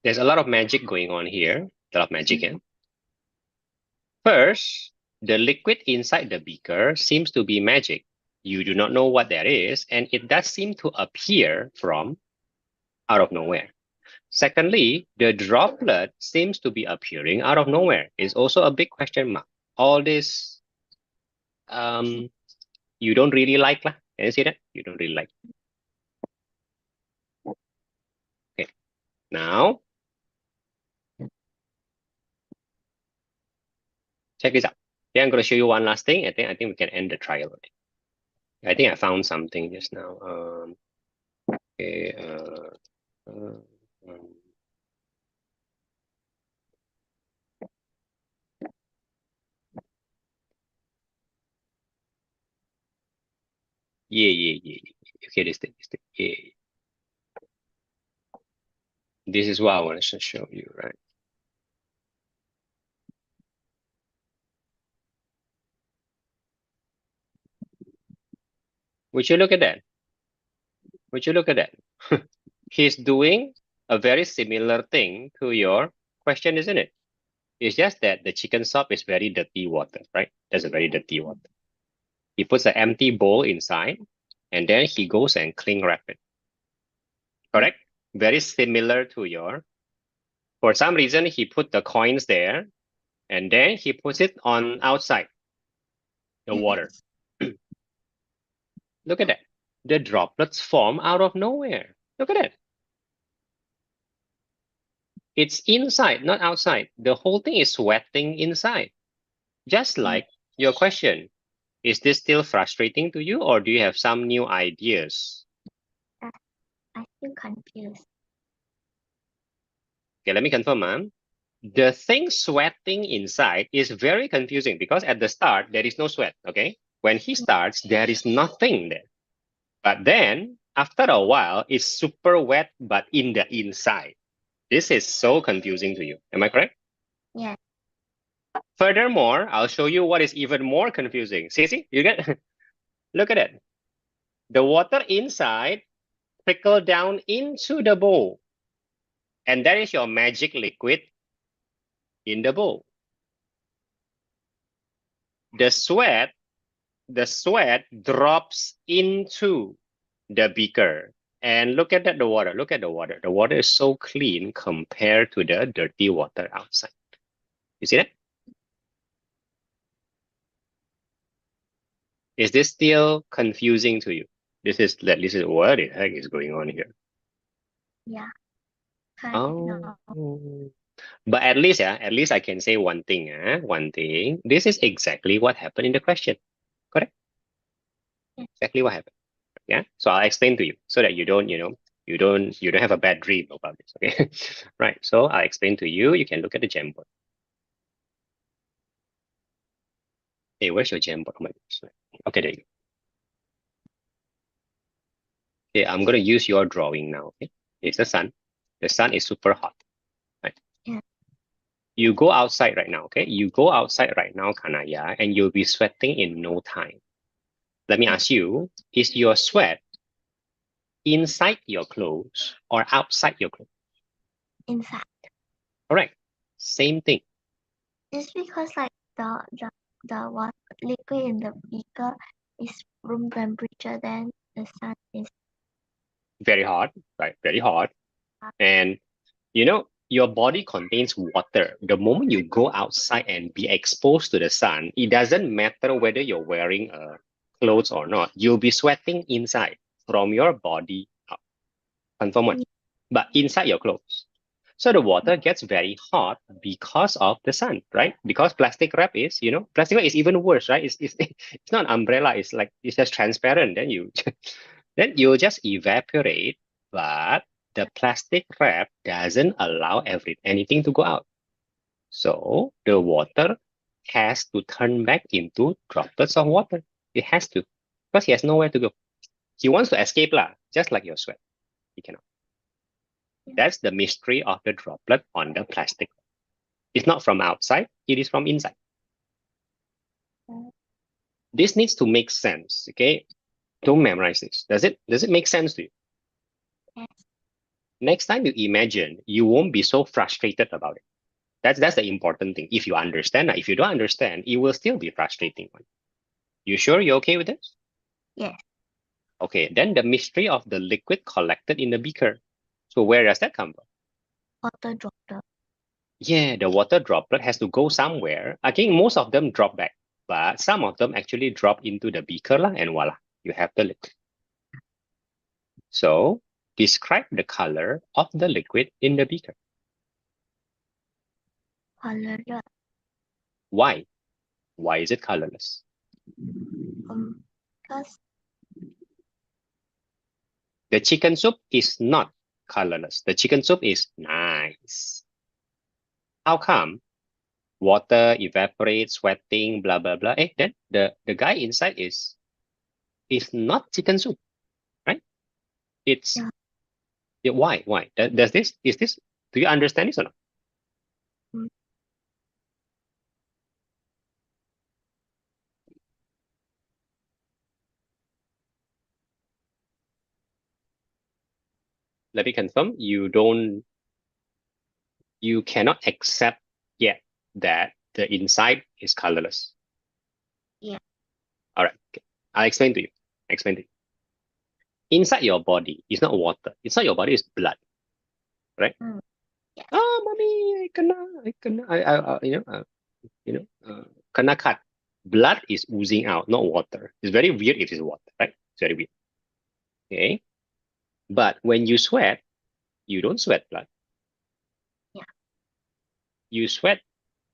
there's a lot of magic going on here, a lot of magic. Yeah? First, the liquid inside the beaker seems to be magic. You do not know what that is, and it does seem to appear from out of nowhere. Secondly, the droplet seems to be appearing out of nowhere. It's also a big question mark. All this you don't really like lah. Can you see that? You don't really like. Okay. Now check this out. Okay, I'm going to show you one last thing. I think we can end the trial. I think I found something just now. Okay. Um, yeah. Okay, this thing. Yeah. This is what I want to show you, right? Would you look at that? Would you look at that? He's doing a very similar thing to your question, isn't it? It's just that the chicken soup is very dirty water, right? That's a very dirty water. He puts an empty bowl inside, and then he goes and cling wrap it. Correct? Very similar to your. For some reason, he put the coins there, and then he puts it on outside the water. Look at that. The droplets form out of nowhere. Look at that. It's inside, not outside. The whole thing is sweating inside. Just like your question. Is this still frustrating to you, or do you have some new ideas? I feel confused. Okay, let me confirm. The thing sweating inside is very confusing because at the start, there is no sweat, okay? When he starts, there is nothing there. But then, after a while, it's super wet, but in the inside. This is so confusing to you. Am I correct? Yeah. Furthermore, I'll show you what is even more confusing. See, you get, look at it. The water inside trickle down into the bowl. And that is your magic liquid in the bowl. The sweat drops into the beaker. And look at that, the water. Look at the water. The water is so clean compared to the dirty water outside. You see that? Is this still confusing to you? This is what the heck is going on here? Yeah. Oh. But at least I can say one thing. One thing. This is exactly what happened in the question. Correct? Exactly what happened. Yeah. So I'll explain to you so that you don't have a bad dream about this. Okay. Right. So I'll explain to you. You can look at the Jamboard. Hey, where's your Jamboard? Oh my goodness. Okay, there you go. Okay, I'm gonna use your drawing now. Okay. It's the sun. The sun is super hot. Right. Yeah. You go outside right now, okay? You go outside right now, Kanaya, and you'll be sweating in no time. Let me ask you, is your sweat inside your clothes or outside your clothes? Inside. Correct. Same thing. It's because like the water liquid in the beaker is room temperature, then the sun is Very hot, right? Very hot. And your body contains water. The moment you go outside and be exposed to the sun, it doesn't matter whether you're wearing clothes or not. You'll be sweating inside from your body up. Confirm one. But inside your clothes. So the water gets very hot because of the sun, right? Because plastic wrap is, plastic wrap is even worse, right? It's not an umbrella. It's just transparent. Then you just evaporate, but the plastic wrap doesn't allow anything to go out. So the water has to turn back into droplets of water. It has to, because he has nowhere to go. He wants to escape, just like your sweat. He cannot. That's the mystery of the droplet on the plastic. It's not from outside, it is from inside. This needs to make sense, okay? Don't memorize this. Does it make sense to you? Yes. Next time you imagine, you won't be so frustrated about it. That's the important thing. If you understand, if you don't understand, it will still be frustrating. You sure you're okay with this? Yes. Okay, then the mystery of the liquid collected in the beaker. So where does that come from? Water droplet. Yeah, the water droplet has to go somewhere. I think most of them drop back, but some of them actually drop into the beaker lah, and voila, you have the liquid. So describe the color of the liquid in the beaker. Colorless. Why? Why is it colorless? Because The chicken soup is not colorless. The chicken soup is nice. How come? Water evaporates, sweating, blah blah blah. Then the guy inside is not chicken soup, right? It's yeah. why? Does this is this? Do you understand this or not? Mm. Let me confirm. You cannot accept yet that the inside is colorless. Yeah. All right. Okay. I'll explain to you. Explain to you. Inside your body is not water. Inside your body is blood, right? Yes. Oh, mommy, kena cut. Blood is oozing out, not water. It's very weird if it's water, right? It's very weird. Okay. But when you sweat, you don't sweat blood. Yeah. You sweat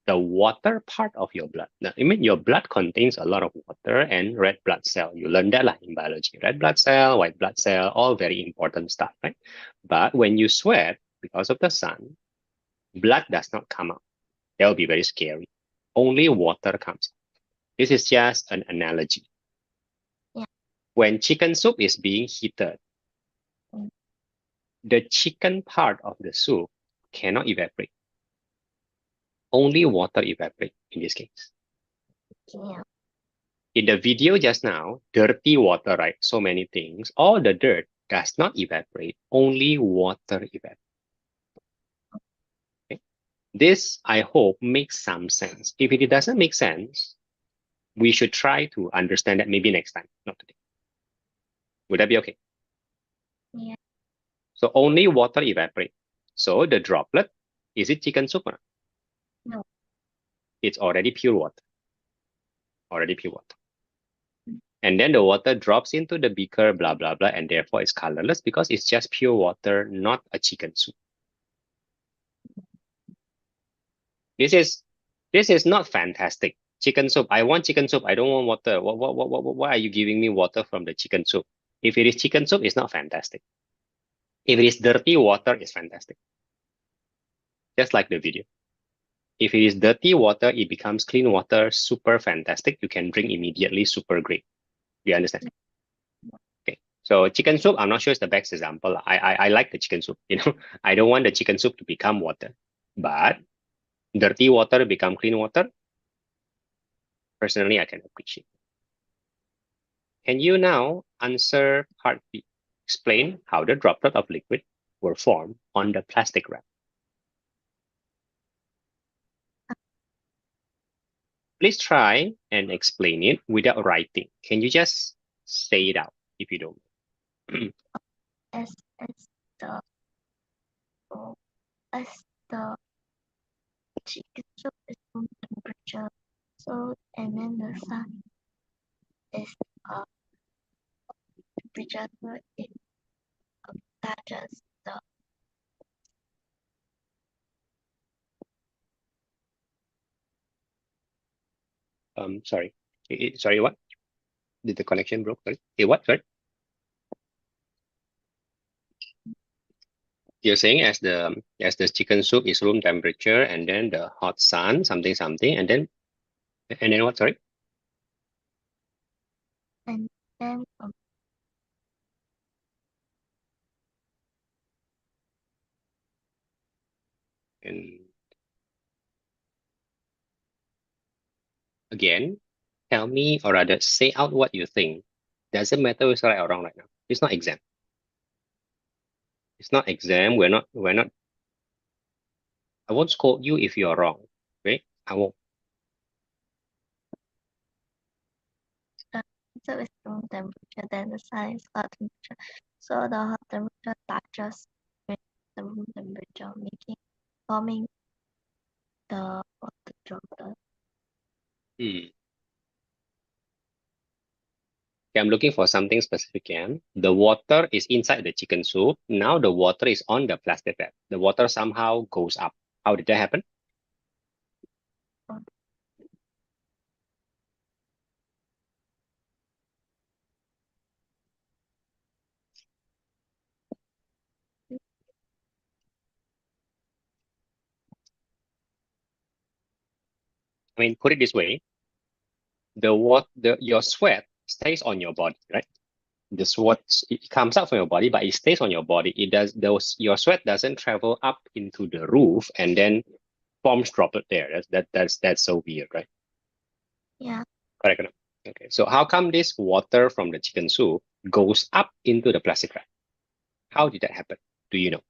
the water part of your blood. Now, I mean, your blood contains a lot of water and red blood cell. You learn that in biology. Red blood cell, white blood cell, all very important stuff, right? But when you sweat, because of the sun, blood does not come out. That will be very scary. Only water comes. This is just an analogy. Yeah. When chicken soup is being heated, the chicken part of the soup cannot evaporate. Only water evaporate in this case. Yeah. In the video just now, dirty water, right? So many things. All the dirt does not evaporate. Only water evaporates. Okay? This, I hope, makes some sense. If it doesn't make sense, we should try to understand that maybe next time, not today. Would that be okay? Yeah. So only water evaporate. So the droplet, is it chicken soup or not? No. It's already pure water. Already pure water. And then the water drops into the beaker, blah, blah, blah, and therefore it's colorless because it's just pure water, not a chicken soup. This is not fantastic. Chicken soup. I want chicken soup. I don't want water. Why are you giving me water from the chicken soup? If it is chicken soup, it's not fantastic. If it is dirty water, it's fantastic. Just like the video. If it is dirty water, it becomes clean water, super fantastic. You can drink immediately, super great. You understand? Okay. So chicken soup, I'm not sure it's the best example. I like the chicken soup. I don't want the chicken soup to become water, but dirty water become clean water. Personally, I can appreciate. Can you now answer part B? Explain how the droplet of liquid were formed on the plastic wrap. Please try and explain it without writing. Can you just say it out if you don't? As the oh, as the chicken soup is room temperature, so and then the sun is temperature, so it touches the Sorry. Sorry, what? Did the connection broke? Sorry. What? Sorry. You're saying as the chicken soup is room temperature and then the hot sun, something, and then what? Sorry. and then And again, tell me or rather say out what you think. Doesn't matter if it's right or wrong right now. It's not exam. It's not exam. We're not. I won't scold you if you're wrong. Okay? I won't. So it's room temperature, then the sun is hot temperature. So the hot temperature touches with the room temperature, forming the water droplet. Hmm. Okay, I'm looking for something specific here. The water is inside the chicken soup. Now the water is on the plastic wrap. The water somehow goes up. How did that happen? I mean, put it this way: your sweat stays on your body, right? The sweat it comes out from your body, but it stays on your body. It does those your sweat doesn't travel up into the roof and then forms droplet there. That's so weird, right? Yeah. Correct or not? Okay. So how come this water from the chicken soup goes up into the plastic wrap? How did that happen? Do you know?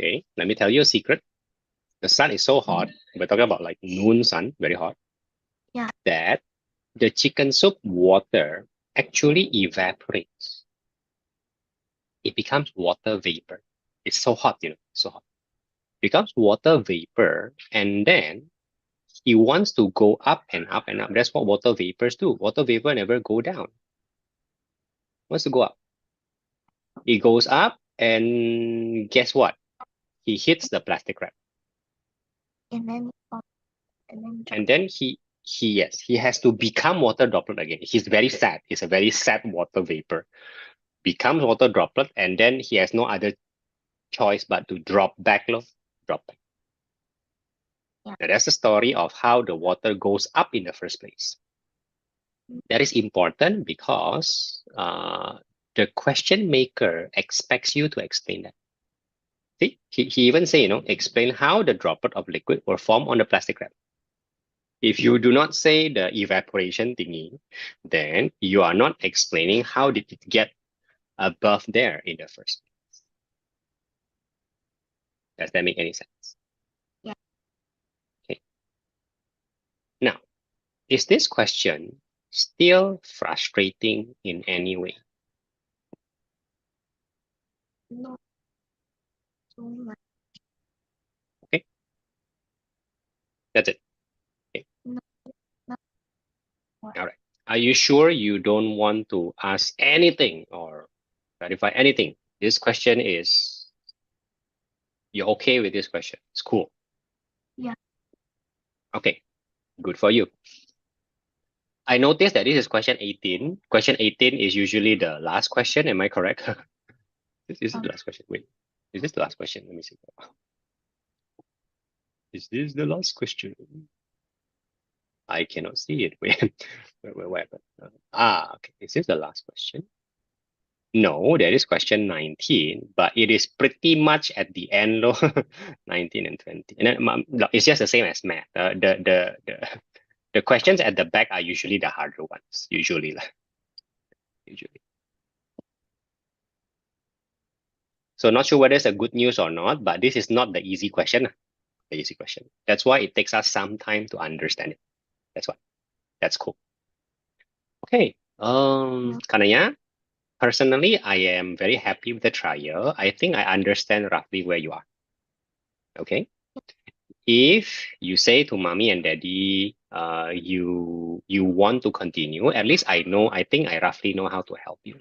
Okay, let me tell you a secret. The sun is so hot, we're talking about like noon sun, very hot, Yeah. that the chicken soup water actually evaporates. It becomes water vapor. It's so hot, so hot. It becomes water vapor, and then it wants to go up and up and up. That's what water vapors do. Water vapor never go down. It wants to go up. It goes up, and guess what? He hits the plastic wrap. And then drop. And then he has to become water droplet again. He's very sad. He's a very sad water vapor. Becomes water droplet, and then he has no other choice but to drop back, drop back. Yeah. Now, that's the story of how the water goes up in the first place. That is important because the question maker expects you to explain that. See, he even say, explain how the droplet of liquid will form on the plastic wrap. If you do not say the evaporation thingy, then you are not explaining how did it get above there in the first place. Does that make any sense? Yeah. Okay. Now, is this question still frustrating in any way? No. So much. Okay. That's it. Okay. No. No. All right. Are you sure you don't want to ask anything or clarify anything? This question is, you're okay with this question? It's cool. Yeah. Okay. Good for you. I noticed that this is question 18. Question 18 is usually the last question. Am I correct? This is the last question. Wait, is this the last question? Let me see. Is this the last question? I cannot see it. Wait, where happened? Okay. Is this the last question? No, that is question 19, but it is pretty much at the end, 19 and 20. And then it's just the same as math. The questions at the back are usually the harder ones, usually. Usually. So not sure whether it's a good news or not, but this is not the easy question. The easy question. That's why it takes us some time to understand it. That's why. That's cool. Okay. Kanaya, personally, I am very happy with the trial. I think I understand roughly where you are. Okay. If you say to mommy and daddy, you want to continue, at least I think I roughly know how to help you,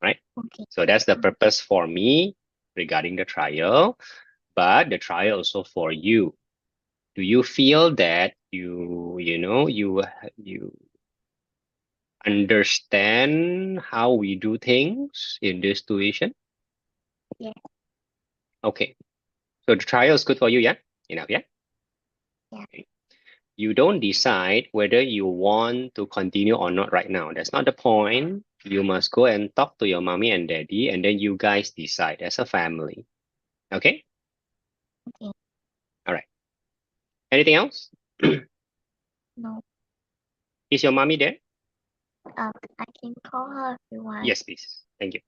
right? Okay. So that's the purpose for me regarding the trial, but the trial also for you. Do you feel that you understand how we do things in this situation? Yeah. Okay. So the trial is good for you, yeah? Enough, yeah? Yeah. You don't decide whether you want to continue or not right now. That's not the point. You must go and talk to your mommy and daddy, and then you guys decide as a family. Okay? Okay. All right. Anything else? No. Is your mommy there? I can call her if you want. Yes, please. Thank you.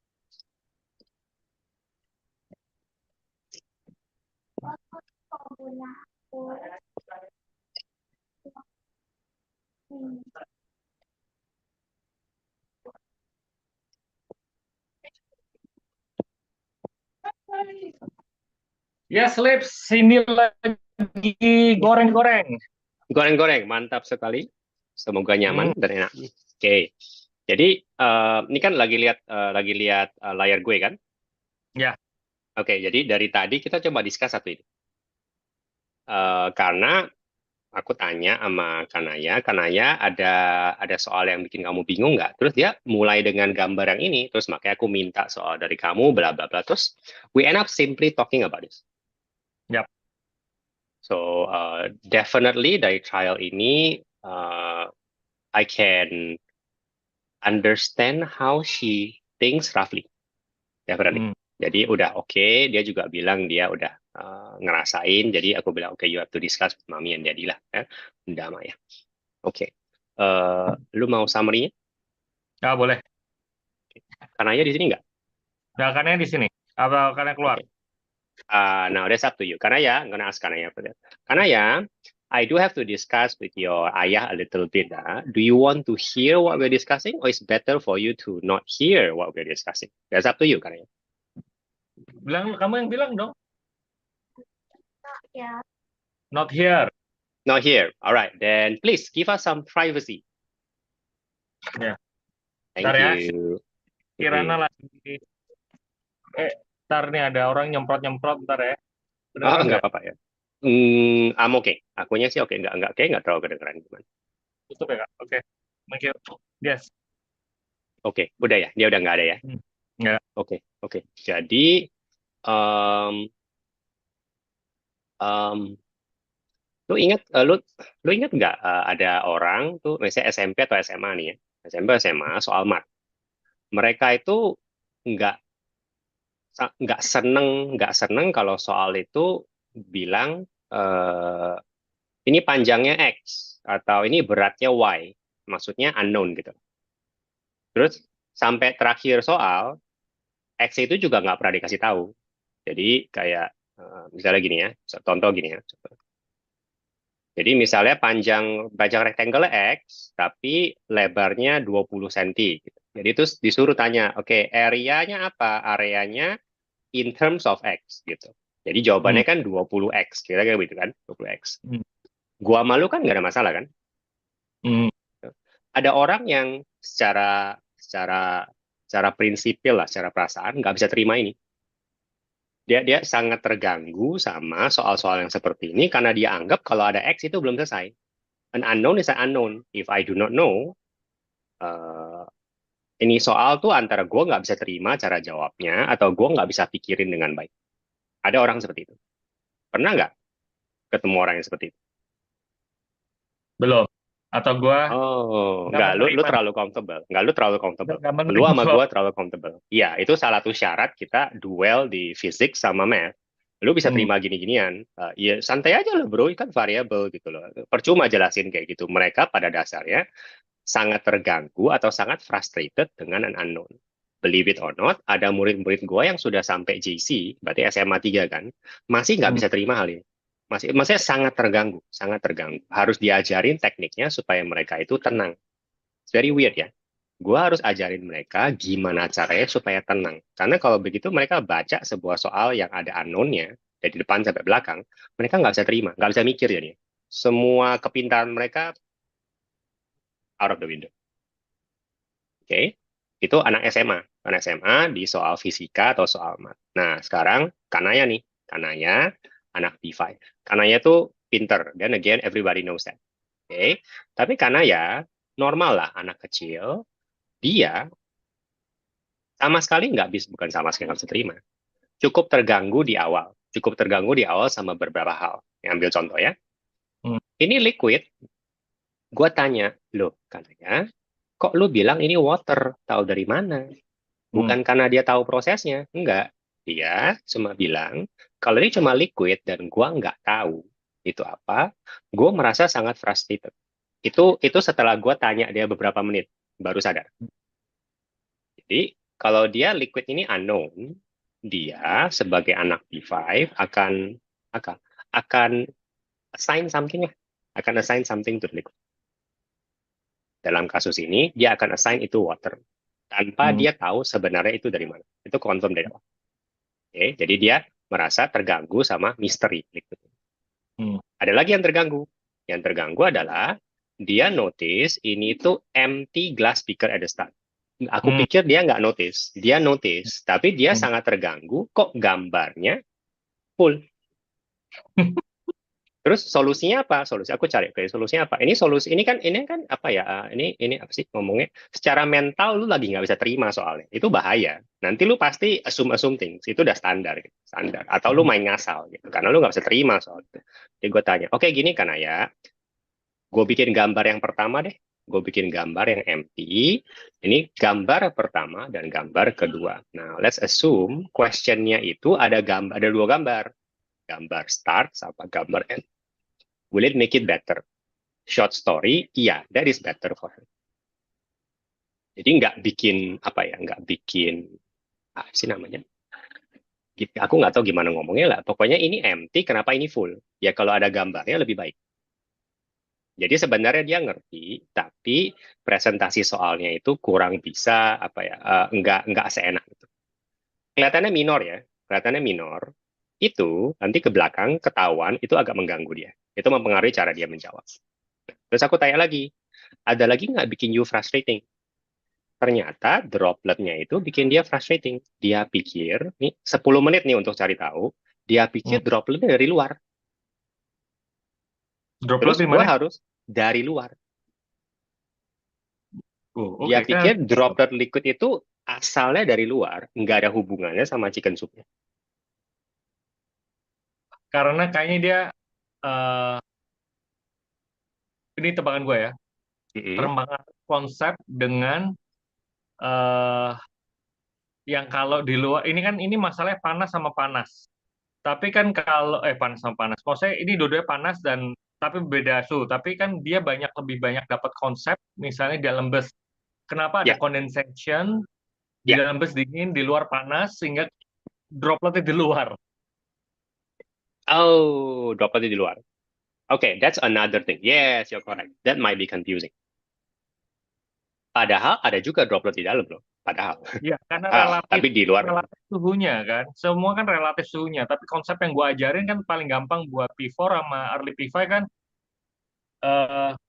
Yes, Lips, sini lagi goreng-goreng. Goreng-goreng, mantap sekali. Semoga nyaman dan enak. Oke. Jadi ini kan lagi lihat layar gue kan? Ya. Oke, jadi dari tadi kita coba discuss satu ini. Karena aku tanya sama Kanaya ada soal yang bikin kamu bingung nggak? Terus dia mulai dengan gambar yang ini, terus makanya aku minta soal dari kamu, bla bla bla. Terus we end up simply talking about this. Yap. So definitely dari trial ini I can understand how she thinks roughly, definitely. Jadi udah oke, dia juga bilang dia udah ngerasain. Jadi aku bilang oke, you have to discuss with mommy and daddy lah, ya. Udah Maya. Oke. Lu mau summary-nya? Ya, boleh. Kanaya di sini nggak? Nah, karena di sini. Apa karena keluar? Okay. Now that's up to you. Kanaya, I'm gonna ask Kanaya for that. Kanaya, I do have to discuss with your ayah a little bit. Do you want to hear what we're discussing, or it's better for you to not hear what we're discussing? That's up to you, Kanaya. Kamu yang bilang dong. Yeah. Not here. Not here. All right, then please give us some privacy. Ya. Thank Ntar ya. you. Kirana lagi. Ntar nih ada orang nyemprot-nyemprot ntar ya. Oh, Beneran nggak apa-apa ya. I'm okay. Akunya sih oke. Nggak terlalu kedengeran gimana. Tutup ya, Kak? Oke. Thank you. Yes. Oke, udah ya. Dia udah nggak ada ya. Ya. Oke. Jadi, um, lu ingat nggak ada orang tuh, misalnya SMP atau SMA nih ya, SMP SMA soal mat. Mereka itu nggak nggak seneng kalau soal itu bilang ini panjangnya X atau ini beratnya Y, maksudnya unknown gitu. Terus sampai terakhir soal X itu juga nggak pernah dikasih tahu. Jadi kayak misalnya gini ya, contoh gini ya. Jadi misalnya panjang rectangle X, tapi lebarnya 20 cm. Gitu. Jadi terus disuruh tanya, oke, areanya apa? Areanya in terms of X. Gitu. Jadi jawabannya kan 20X, kira-kira gitu kan, 20X. Gua malu kan nggak ada masalah kan? Ada orang yang secara prinsipil lah, secara perasaan nggak bisa terima ini. Dia sangat terganggu sama soal-soal yang seperti ini karena dia anggap kalau ada X itu belum selesai. An unknown is an unknown. If I do not know, ini soal tuh antara gue nggak bisa terima cara jawabnya atau gue nggak bisa pikirin dengan baik. Ada orang seperti itu. Pernah nggak ketemu orang yang seperti itu? Belum. Atau gua Oh, nggak nggak, lu menerima. terlalu comfortable. Nggak, lu terlalu comfortable. Nggak Lu menerima sama kok. gue terlalu comfortable. Iya, itu salah satu syarat kita duel di fisik sama math. Lu bisa terima gini-ginian. Ya santai aja loh bro, kan variabel gitu loh. Percuma jelasin kayak gitu. Mereka pada dasarnya sangat terganggu atau sangat frustrated dengan an unknown. Believe it or not, ada murid-murid gue yang sudah sampai JC, berarti SMA 3 kan, masih nggak bisa terima hal ini. Masih sangat terganggu, sangat terganggu. Harus diajarin tekniknya supaya mereka itu tenang. It's very weird ya. Gue harus ajarin mereka gimana caranya supaya tenang. Karena kalau begitu mereka baca sebuah soal yang ada unknown-nya, dari depan sampai belakang, mereka nggak bisa terima, nggak bisa mikir jadi. Semua kepintaran mereka out of the window. Oke, itu anak SMA. Anak SMA di soal fisika atau soal mat. Nah, sekarang Kanaya nih. Kanaya, anak B5. Kanaya tuh pinter. Dan again, everybody knows that. Oke, tapi Kanaya, normal lah anak kecil. Dia sama sekali nggak bisa, bukan sama sekali nggak bisa terima. Cukup terganggu di awal. Cukup terganggu di awal sama beberapa hal. Yang ambil contoh ya. Ini liquid. Gue tanya, loh, katanya, kok lu bilang ini water? Tahu dari mana? Hmm. Bukan karena dia tahu prosesnya. Enggak. Dia cuma bilang, kalau ini cuma liquid dan gua nggak tahu itu apa, gue merasa sangat frustrated. Itu setelah gua tanya dia beberapa menit, baru sadar. Jadi, kalau dia liquid ini unknown, dia sebagai anak P5 akan akan assign something lah. Akan assign something to the liquid. Dalam kasus ini, dia akan assign itu water. Tanpa Hmm. dia tahu sebenarnya itu dari mana. Itu confirm dari awal. Oke, jadi dia merasa terganggu sama misteri. Hmm. Ada lagi yang terganggu. Yang terganggu adalah dia notice ini tuh empty glass beaker at the start. Aku Hmm. pikir dia nggak notice. Dia notice, tapi dia Hmm. sangat terganggu kok gambarnya full. Terus solusinya apa? Solusi aku cari, oke, solusinya apa? Ini kan apa ya? Ini apa sih ngomongnya? Secara mental lu lagi nggak bisa terima soalnya. Itu bahaya. Nanti lu pasti assume things. Itu udah standar, gitu. Standar. Atau lu main ngasal gitu. Karena lu nggak bisa terima soalnya. Jadi gue tanya, oke gini kan ya? Gue bikin gambar yang pertama deh. Gue bikin gambar yang empty. Ini gambar pertama dan gambar kedua. Nah, let's assume questionnya itu ada dua gambar. Gambar start sama gambar end. Will it make it better? Short story, iya, that is better for her. Jadi nggak bikin apa ya, nggak bikin apa sih namanya? Aku nggak tahu gimana ngomongnya lah. Pokoknya ini empty, kenapa ini full? Ya kalau ada gambarnya lebih baik. Jadi sebenarnya dia ngerti, tapi presentasi soalnya itu kurang bisa apa ya, nggak seenak itu. Kelihatannya minor ya, kelihatannya minor. Itu nanti ke belakang ketahuan itu agak mengganggu dia. Itu mempengaruhi cara dia menjawab. Terus aku tanya lagi, ada lagi nggak bikin you frustrating? Ternyata dropletnya itu bikin dia frustrating. Dia pikir, nih 10 menit nih untuk cari tahu, dia Hmm. pikir dropletnya dari luar. Droplet Terus di gue mana? harus dari luar. Oh, Dia oke kan. pikir droplet liquid itu asalnya dari luar, nggak ada hubungannya sama chicken soupnya. Karena kayaknya dia eh ini tebakan gue ya. Mm-mm. Termakan konsep dengan eh yang kalau di luar ini kan ini masalahnya panas sama panas. Tapi kan kalau panas sama panas. Maksudnya ini dua-duanya panas dan tapi beda suhu. Tapi kan dia lebih banyak dapat konsep misalnya di dalam bus. Kenapa ada Ya, condensation di ya. dalam bus dingin, di luar panas sehingga dropletnya di luar. Oh, dropletnya di luar. Okay, that's another thing. Yes, you're correct. That might be confusing. Padahal ada juga droplet di dalam loh. Padahal. Ya, karena relatif Tapi di luar. relatif suhunya kan. Semua kan relatif suhunya. Tapi konsep yang gue ajarin kan paling gampang buat P4 sama early P5 kan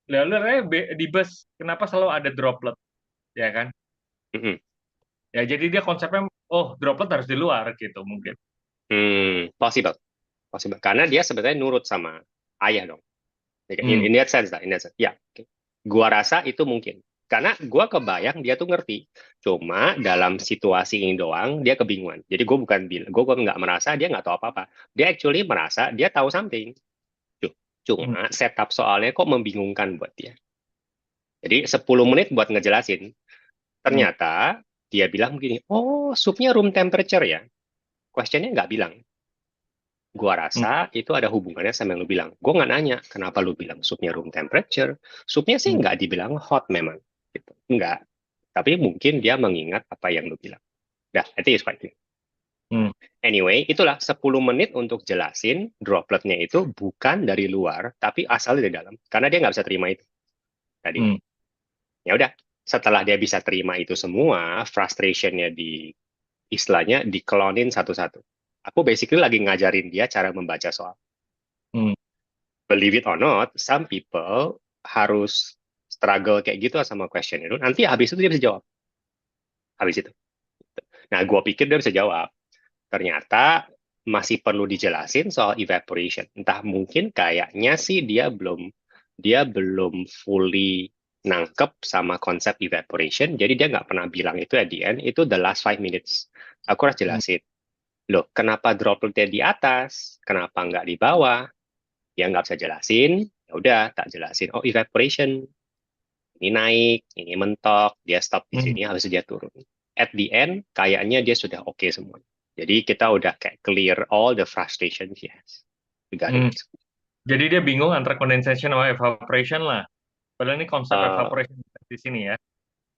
lalu di bus kenapa selalu ada droplet ya kan? Mm-mm. Ya jadi dia konsepnya oh droplet harus di luar gitu mungkin. Possible. Possible. Karena dia sebenarnya nurut sama ayah dong. Hmm. In that sense lah, in that sense. Ya, okay. Gua rasa itu mungkin. Karena gua kebayang dia tuh ngerti. Cuma dalam situasi ini doang, dia kebingungan. Jadi gue bukan bilang, gue nggak merasa dia nggak tahu apa-apa. Dia actually merasa dia tahu something. Hmm. Cuma setup soalnya kok membingungkan buat dia. Jadi 10 menit buat ngejelasin. Hmm. Ternyata dia bilang begini, oh supnya room temperature ya. Questionnya nggak bilang. Gua Hmm. rasa itu ada hubungannya sama yang lu bilang. Gua nggak nanya kenapa lu bilang supnya room temperature. Supnya sih Hmm. nggak dibilang hot memang. Gitu. Nggak. Tapi mungkin dia mengingat apa yang lu bilang. Dah, I think it's quite clear. Hmm. Anyway, itulah 10 menit untuk jelasin dropletnya itu bukan dari luar, tapi asal dari dalam. Karena dia nggak bisa terima itu tadi. Hmm. Ya udah, setelah dia bisa terima itu semua, frustrationnya istilahnya diklonin satu-satu. Aku basically lagi ngajarin dia cara membaca soal. Hmm. Believe it or not, some people harus struggle kayak gitu sama question itu. Nanti habis itu dia bisa jawab. Habis itu. Nah, gua pikir dia bisa jawab. Ternyata masih perlu dijelasin soal evaporation. Entah mungkin kayaknya sih dia belum fully nangkep sama konsep evaporation. Jadi dia nggak pernah bilang itu at the end. Itu the last 5 minutes. Aku harus Hmm. jelasin. Loh, kenapa dropletnya di atas? Kenapa nggak di bawah? Dia nggak bisa jelasin. Ya udah, tak jelasin. Oh, evaporation. Ini naik, ini mentok, dia stop di Hmm. sini, habis itu dia turun. At the end, kayaknya dia sudah oke semua. Jadi kita udah kayak clear all the frustration he has regarding Hmm. this. Jadi dia bingung antara condensation sama evaporation lah. Padahal ini konsep Uh, evaporation di sini ya.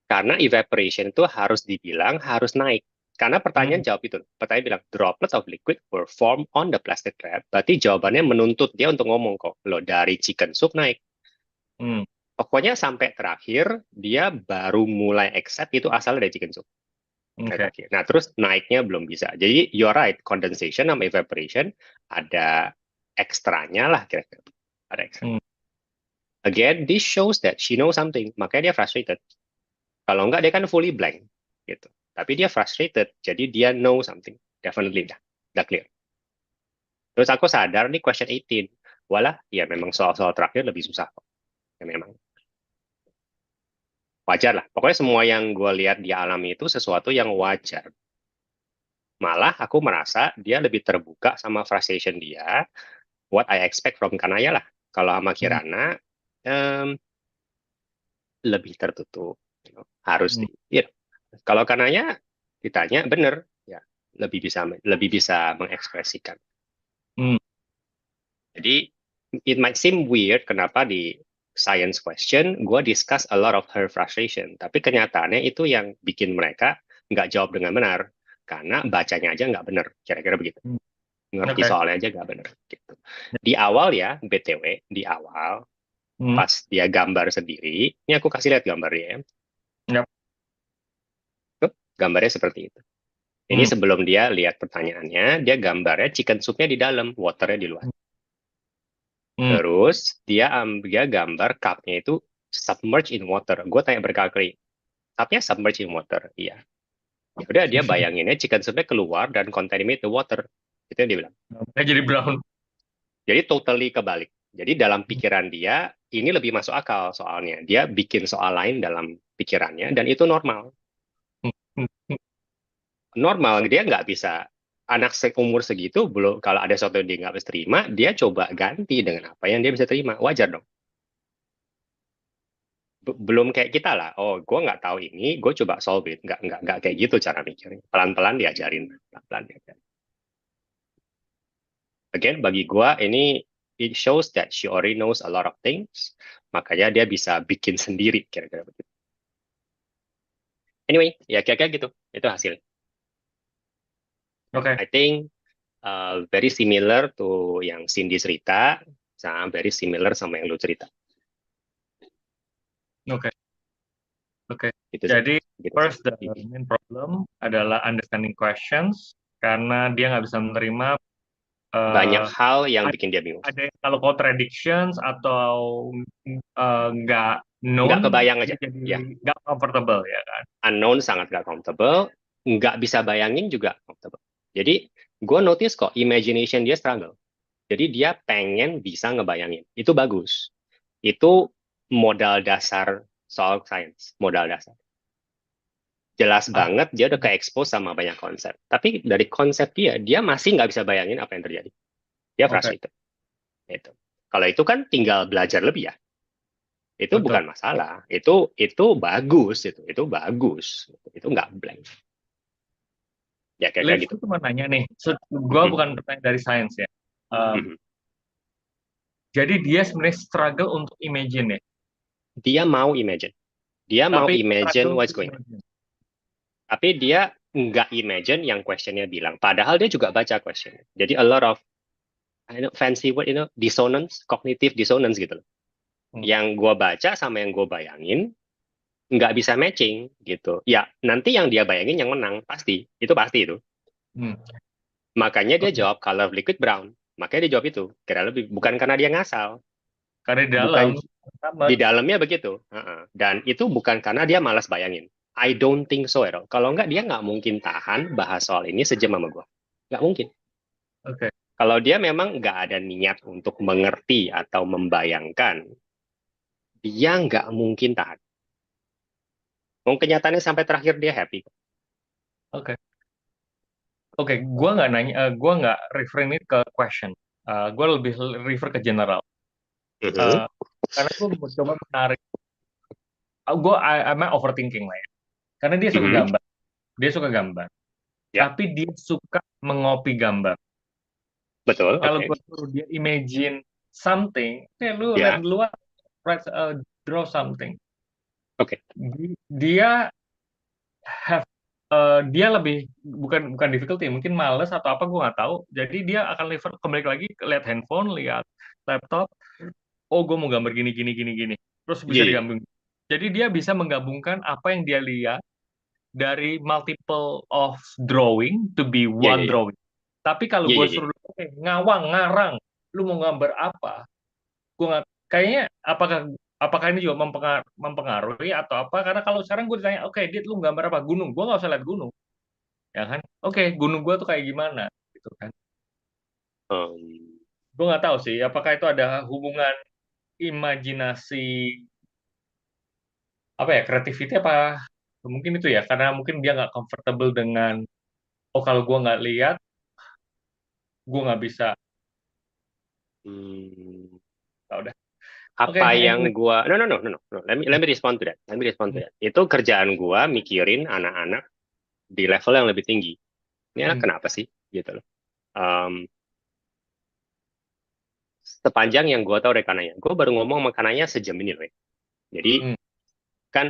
karena evaporation itu harus dibilang harus naik. Karena pertanyaan Hmm. jawab itu. Pertanyaan bilang, droplets of liquid were formed on the plastic wrap. Berarti jawabannya menuntut dia untuk ngomong kok. Loh, dari chicken soup naik. Hmm. Pokoknya sampai terakhir, dia baru mulai accept itu asal dari chicken soup. Oke. Nah, terus naiknya belum bisa. Jadi, you're right, condensation sama evaporation ada ekstranya lah kira-kira. Ada ekstra. Hmm. Again, this shows that she knows something. Makanya dia frustrated. Kalau enggak, dia kan fully blank. Gitu. Tapi dia frustrated, jadi dia know something. Definitely udah clear. Terus aku sadar nih question 18. Walah, ya memang soal-soal terakhir lebih susah kok. Ya memang. Wajar lah. Pokoknya semua yang gue lihat dia alami itu sesuatu yang wajar. Malah aku merasa dia lebih terbuka sama frustration dia, what I expect from Kanaya lah. Kalau sama Hmm. Kirana, em, lebih tertutup. Harus Hmm. Kalau Kanaya ditanya bener, ya lebih bisa mengekspresikan. Hmm. Jadi it might seem weird kenapa di science question gue discuss a lot of her frustration, tapi kenyataannya itu yang bikin mereka nggak jawab dengan benar karena bacanya aja nggak benar, kira-kira begitu. Hmm. Ngerti Oke. soalnya aja nggak benar gitu. Di awal ya, BTW, di awal Hmm. pas dia gambar sendiri, ini aku kasih lihat gambarnya ya. Yap. Tuh, gambarnya seperti itu. Ini Hmm. sebelum dia lihat pertanyaannya, dia gambarnya chicken soupnya di dalam, waternya di luar. Hmm. Terus dia gambar cupnya itu submerged in water. Gue tanya berkali-kali, cupnya submerged in water? Iya. Ya udah dia bayanginnya chicken soupnya keluar dan contaminate the water. Itu yang dia bilang. Jadi brown. Jadi totally kebalik. Jadi dalam pikiran dia, ini lebih masuk akal soalnya. Dia bikin soal lain dalam pikirannya, dan itu normal. Hmm. Normal, dia nggak bisa. Anak seumur segitu, belum kalau ada sesuatu yang dia nggak bisa terima, dia coba ganti dengan apa yang dia bisa terima. Wajar dong. Belum kayak kita lah. Oh, gue nggak tahu ini, gue coba solve it. Nggak kayak gitu cara mikirnya. Pelan-pelan diajarin. Pelan-pelan diajarin. Again, bagi gue ini it shows that she already knows a lot of things. Makanya dia bisa bikin sendiri kira-kira begitu. Anyway, ya kira-kira gitu. Itu hasil. Oke. I think very similar to yang Cindy cerita, sama very similar sama yang lu cerita. Oke. Oke. Gitu sih. Jadi Gitu sih. first the main problem adalah understanding questions karena dia nggak bisa menerima Banyak eh, hal yang bikin dia bingung. ada yang kalau contradictions atau nggak Nggak known kebayang aja. dia jadi Ya, nggak comfortable ya kan. unknown sangat nggak comfortable. Nggak bisa bayangin juga comfortable. Jadi, gue notice kok, imagination dia struggle. Jadi dia pengen bisa ngebayangin. Itu bagus. Itu modal dasar soal science. Modal dasar. Jelas Ah, banget dia udah ke-expose sama banyak konsep. Tapi dari konsep dia masih nggak bisa bayangin apa yang terjadi. Dia oke, frustrated. Itu. Kalau itu kan tinggal belajar lebih ya. Itu betul. bukan masalah. Itu bagus. Itu bagus. Itu nggak blank. Ya kayak Liv gitu. tuh cuma nanya nih, gue Mhm, bukan pertanyaan dari sains ya. Um, mhm. jadi dia sebenarnya struggle untuk imagine ya, Dia mau imagine. Dia mau tapi imagine struggle what's to going on. imagine. Tapi dia nggak imagine yang questionnya bilang. Padahal dia juga baca questionnya. Jadi a lot of fancy word, dissonance, cognitive dissonance gitu loh. Hmm. Yang gue baca sama yang gue bayangin nggak bisa matching gitu. Ya nanti yang dia bayangin yang menang pasti. Itu pasti itu. Hmm. Makanya dia Oke. jawab color liquid brown. Makanya dia jawab itu. Kira lebih bukan karena dia ngasal, Karena di dalam bukan sama. di dalamnya begitu. Dan itu bukan karena dia malas bayangin. I don't think so at all. Kalau nggak dia nggak mungkin tahan bahas soal ini sejam sama gue. Nggak mungkin. Oke. Kalau dia memang nggak ada niat untuk mengerti atau membayangkan, dia nggak mungkin tahan. Mau kenyataannya sampai terakhir dia happy. Oke. Oke, gua nggak nanya, gua nggak refer ini ke question. Gua lebih refer ke general. Mhm. Eh, karena gue mencoba menarik, I'm overthinking lah ya. Karena Mhm. dia suka gambar, Ya, tapi dia suka mengopi gambar. betul. Kalau Oke. gue suruh dia imagine something, lu lihat Ya, luar, draw something. oke. Dia have dia lebih bukan bukan difficulty, mungkin males atau apa gue nggak tahu. Jadi dia akan kembali lagi lihat handphone, lihat laptop. Oh, gue mau gambar gini gini gini gini. Terus Iya, bisa iya, digabung. Jadi dia bisa menggabungkan apa yang dia lihat dari multiple of drawing to be iya, iya, one iya, drawing. Tapi kalau iya, gue iya, iya. suruh "Oke, ngawang, ngarang, lu mau gambar apa? Gue nggak, kayaknya apakah apakah ini juga mempengaruhi atau apa? Karena kalau sekarang gue ditanya, oke, Dit, lu gambar apa? Gunung. Gue nggak usah lihat gunung, ya kan? Oke, gunung gue tuh kayak gimana, gitu kan? Em, Gue nggak tahu sih, apakah itu ada hubungan imajinasi apa ya, creativity apa? Mungkin itu ya, karena mungkin dia nggak comfortable dengan, oh kalau gue nggak lihat, gue nggak bisa. hmm, Tau deh. Oke, apa anyway. yang gua no no no no no no. Let me respond to that. Let me respond to that. Itu kerjaan gua mikirin anak-anak di level yang lebih tinggi. Ini anak Hmm, kenapa sih? Gitu loh. Em, Sepanjang yang gua tahu rekananya, gua baru ngomong sama kananya sejam ini loh. Ya. Jadi hmm, kan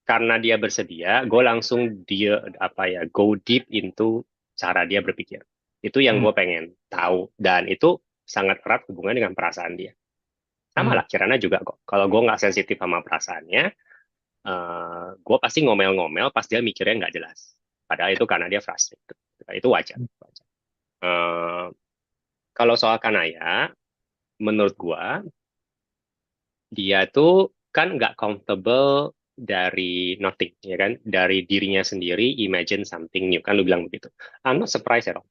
karena dia bersedia, gue langsung dia apa ya go deep into cara dia berpikir. Itu yang hmm, gue pengen tahu dan itu sangat erat hubungan dengan perasaan dia. Sama hmm, lah, Kirana juga kok. Kalau gue nggak sensitif sama perasaannya, gue pasti ngomel-ngomel pas dia mikirnya nggak jelas. Padahal itu karena dia frustrated. Itu wajar. hmm, Wajar. Eh, Kalau soal Kanaya, menurut gue dia tuh kan nggak comfortable dari nothing, ya kan? Dari dirinya sendiri, imagine something new. Kan lu bilang begitu. I'm not surprised ya, Rom.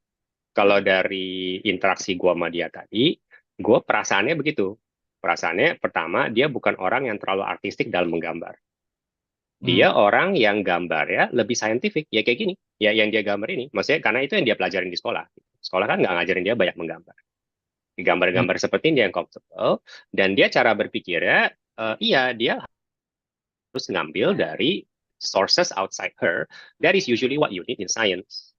Kalau dari interaksi gua sama dia tadi, gua perasaannya begitu. Perasaannya pertama, dia bukan orang yang terlalu artistik dalam menggambar. hmm, Dia orang yang gambar ya lebih saintifik, ya kayak gini. Ya yang dia gambar ini. Maksudnya karena itu yang dia pelajarin di sekolah. Sekolah kan nggak ngajarin dia banyak menggambar. hmm, Gambar-gambar seperti ini yang comfortable. Dan dia cara berpikirnya, iya dia harus ngambil dari sources outside her. That is usually what you need in science.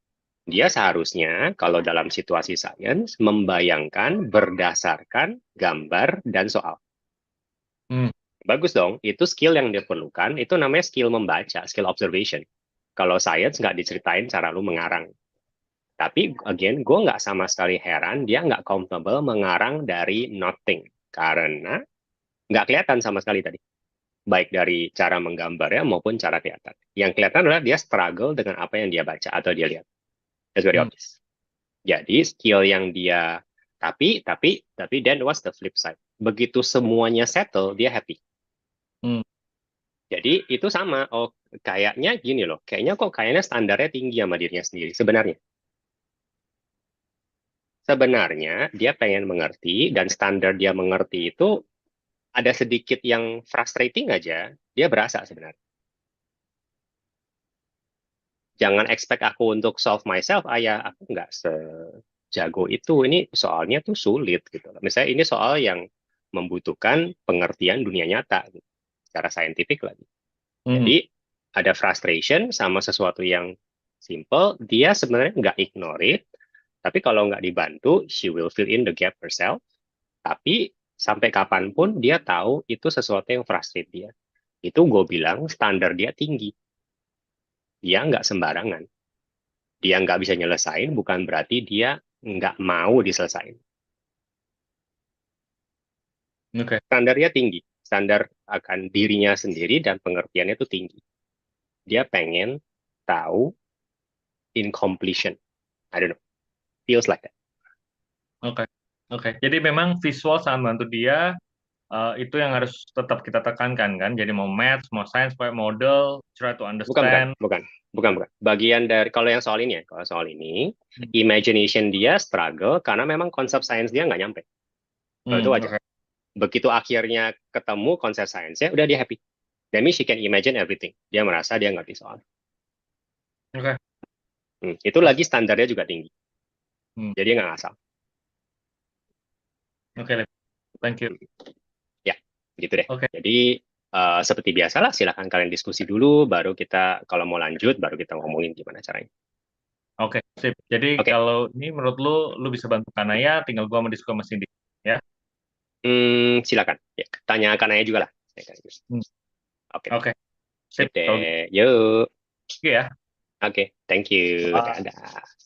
Dia seharusnya kalau dalam situasi sains membayangkan berdasarkan gambar dan soal. hmm, Bagus dong, itu skill yang diperlukan, itu namanya skill membaca, skill observation. Kalau sains nggak diceritain cara lu mengarang. Tapi again, gue nggak sama sekali heran dia nggak comfortable mengarang dari nothing. Karena nggak kelihatan sama sekali tadi. Baik dari cara menggambarnya maupun cara kelihatan. Yang kelihatan adalah dia struggle dengan apa yang dia baca atau dia lihat. That's very hmm, obvious. Jadi skill yang dia tapi then what's the flip side? Begitu semuanya settle, dia happy. hmm. Jadi itu sama. Oh, kayaknya gini loh. Kayaknya standarnya tinggi sama dirinya sendiri. Sebenarnya dia pengen mengerti dan standar dia mengerti itu ada sedikit yang frustrating aja. Dia berasa sebenarnya. Jangan expect aku untuk solve myself, ayah. Aku nggak sejago itu. Ini soalnya tuh sulit gitu. Misalnya ini soal yang membutuhkan pengertian dunia nyata, gitu, secara saintifik lagi. Hmm. Jadi ada frustration sama sesuatu yang simple, dia sebenarnya nggak ignore it, tapi kalau nggak dibantu, she will fill in the gap herself. Tapi sampai kapanpun dia tahu itu sesuatu yang frustrate dia. Itu gue bilang standar dia tinggi. Dia nggak sembarangan. Dia nggak bisa nyelesain bukan berarti dia nggak mau diselesain. Oke, Standarnya tinggi, standar akan dirinya sendiri dan pengertiannya itu tinggi. Dia pengen tahu in completion. I don't know, feels like that. oke, oke. Jadi memang visual sangat bantu dia. Itu yang harus tetap kita tekankan kan. Jadi mau maths, mau science, mau model, try to Bukan, bukan, understand. bukan, bukan, bukan. Bagian dari kalau yang soal ini ya, kalau soal ini, Hmm, imagination dia struggle karena memang konsep sains dia nggak nyampe. Kalau itu wajar. oke, Begitu akhirnya ketemu konsep sainsnya, udah dia happy. That means she can imagine everything. Dia merasa dia ngerti soal. oke, Itu lagi standarnya juga tinggi. hmm, Jadi nggak ngasal. oke, Thank you. gitu deh. Oke. Jadi seperti biasalah, silakan kalian diskusi dulu, baru kita kalau mau lanjut, baru kita ngomongin gimana caranya. Oke, sip. Jadi Oke, kalau ini menurut lu bisa bantu Kanaya, tinggal gua sama diskusi sama Cindy. Ya. Silakan. Ya, tanyakan aja juga lah. Hmm. Oke, Oke, sip sip. Kalau gitu deh. Yuk. ya. Oke, thank you. Bye. Dadah.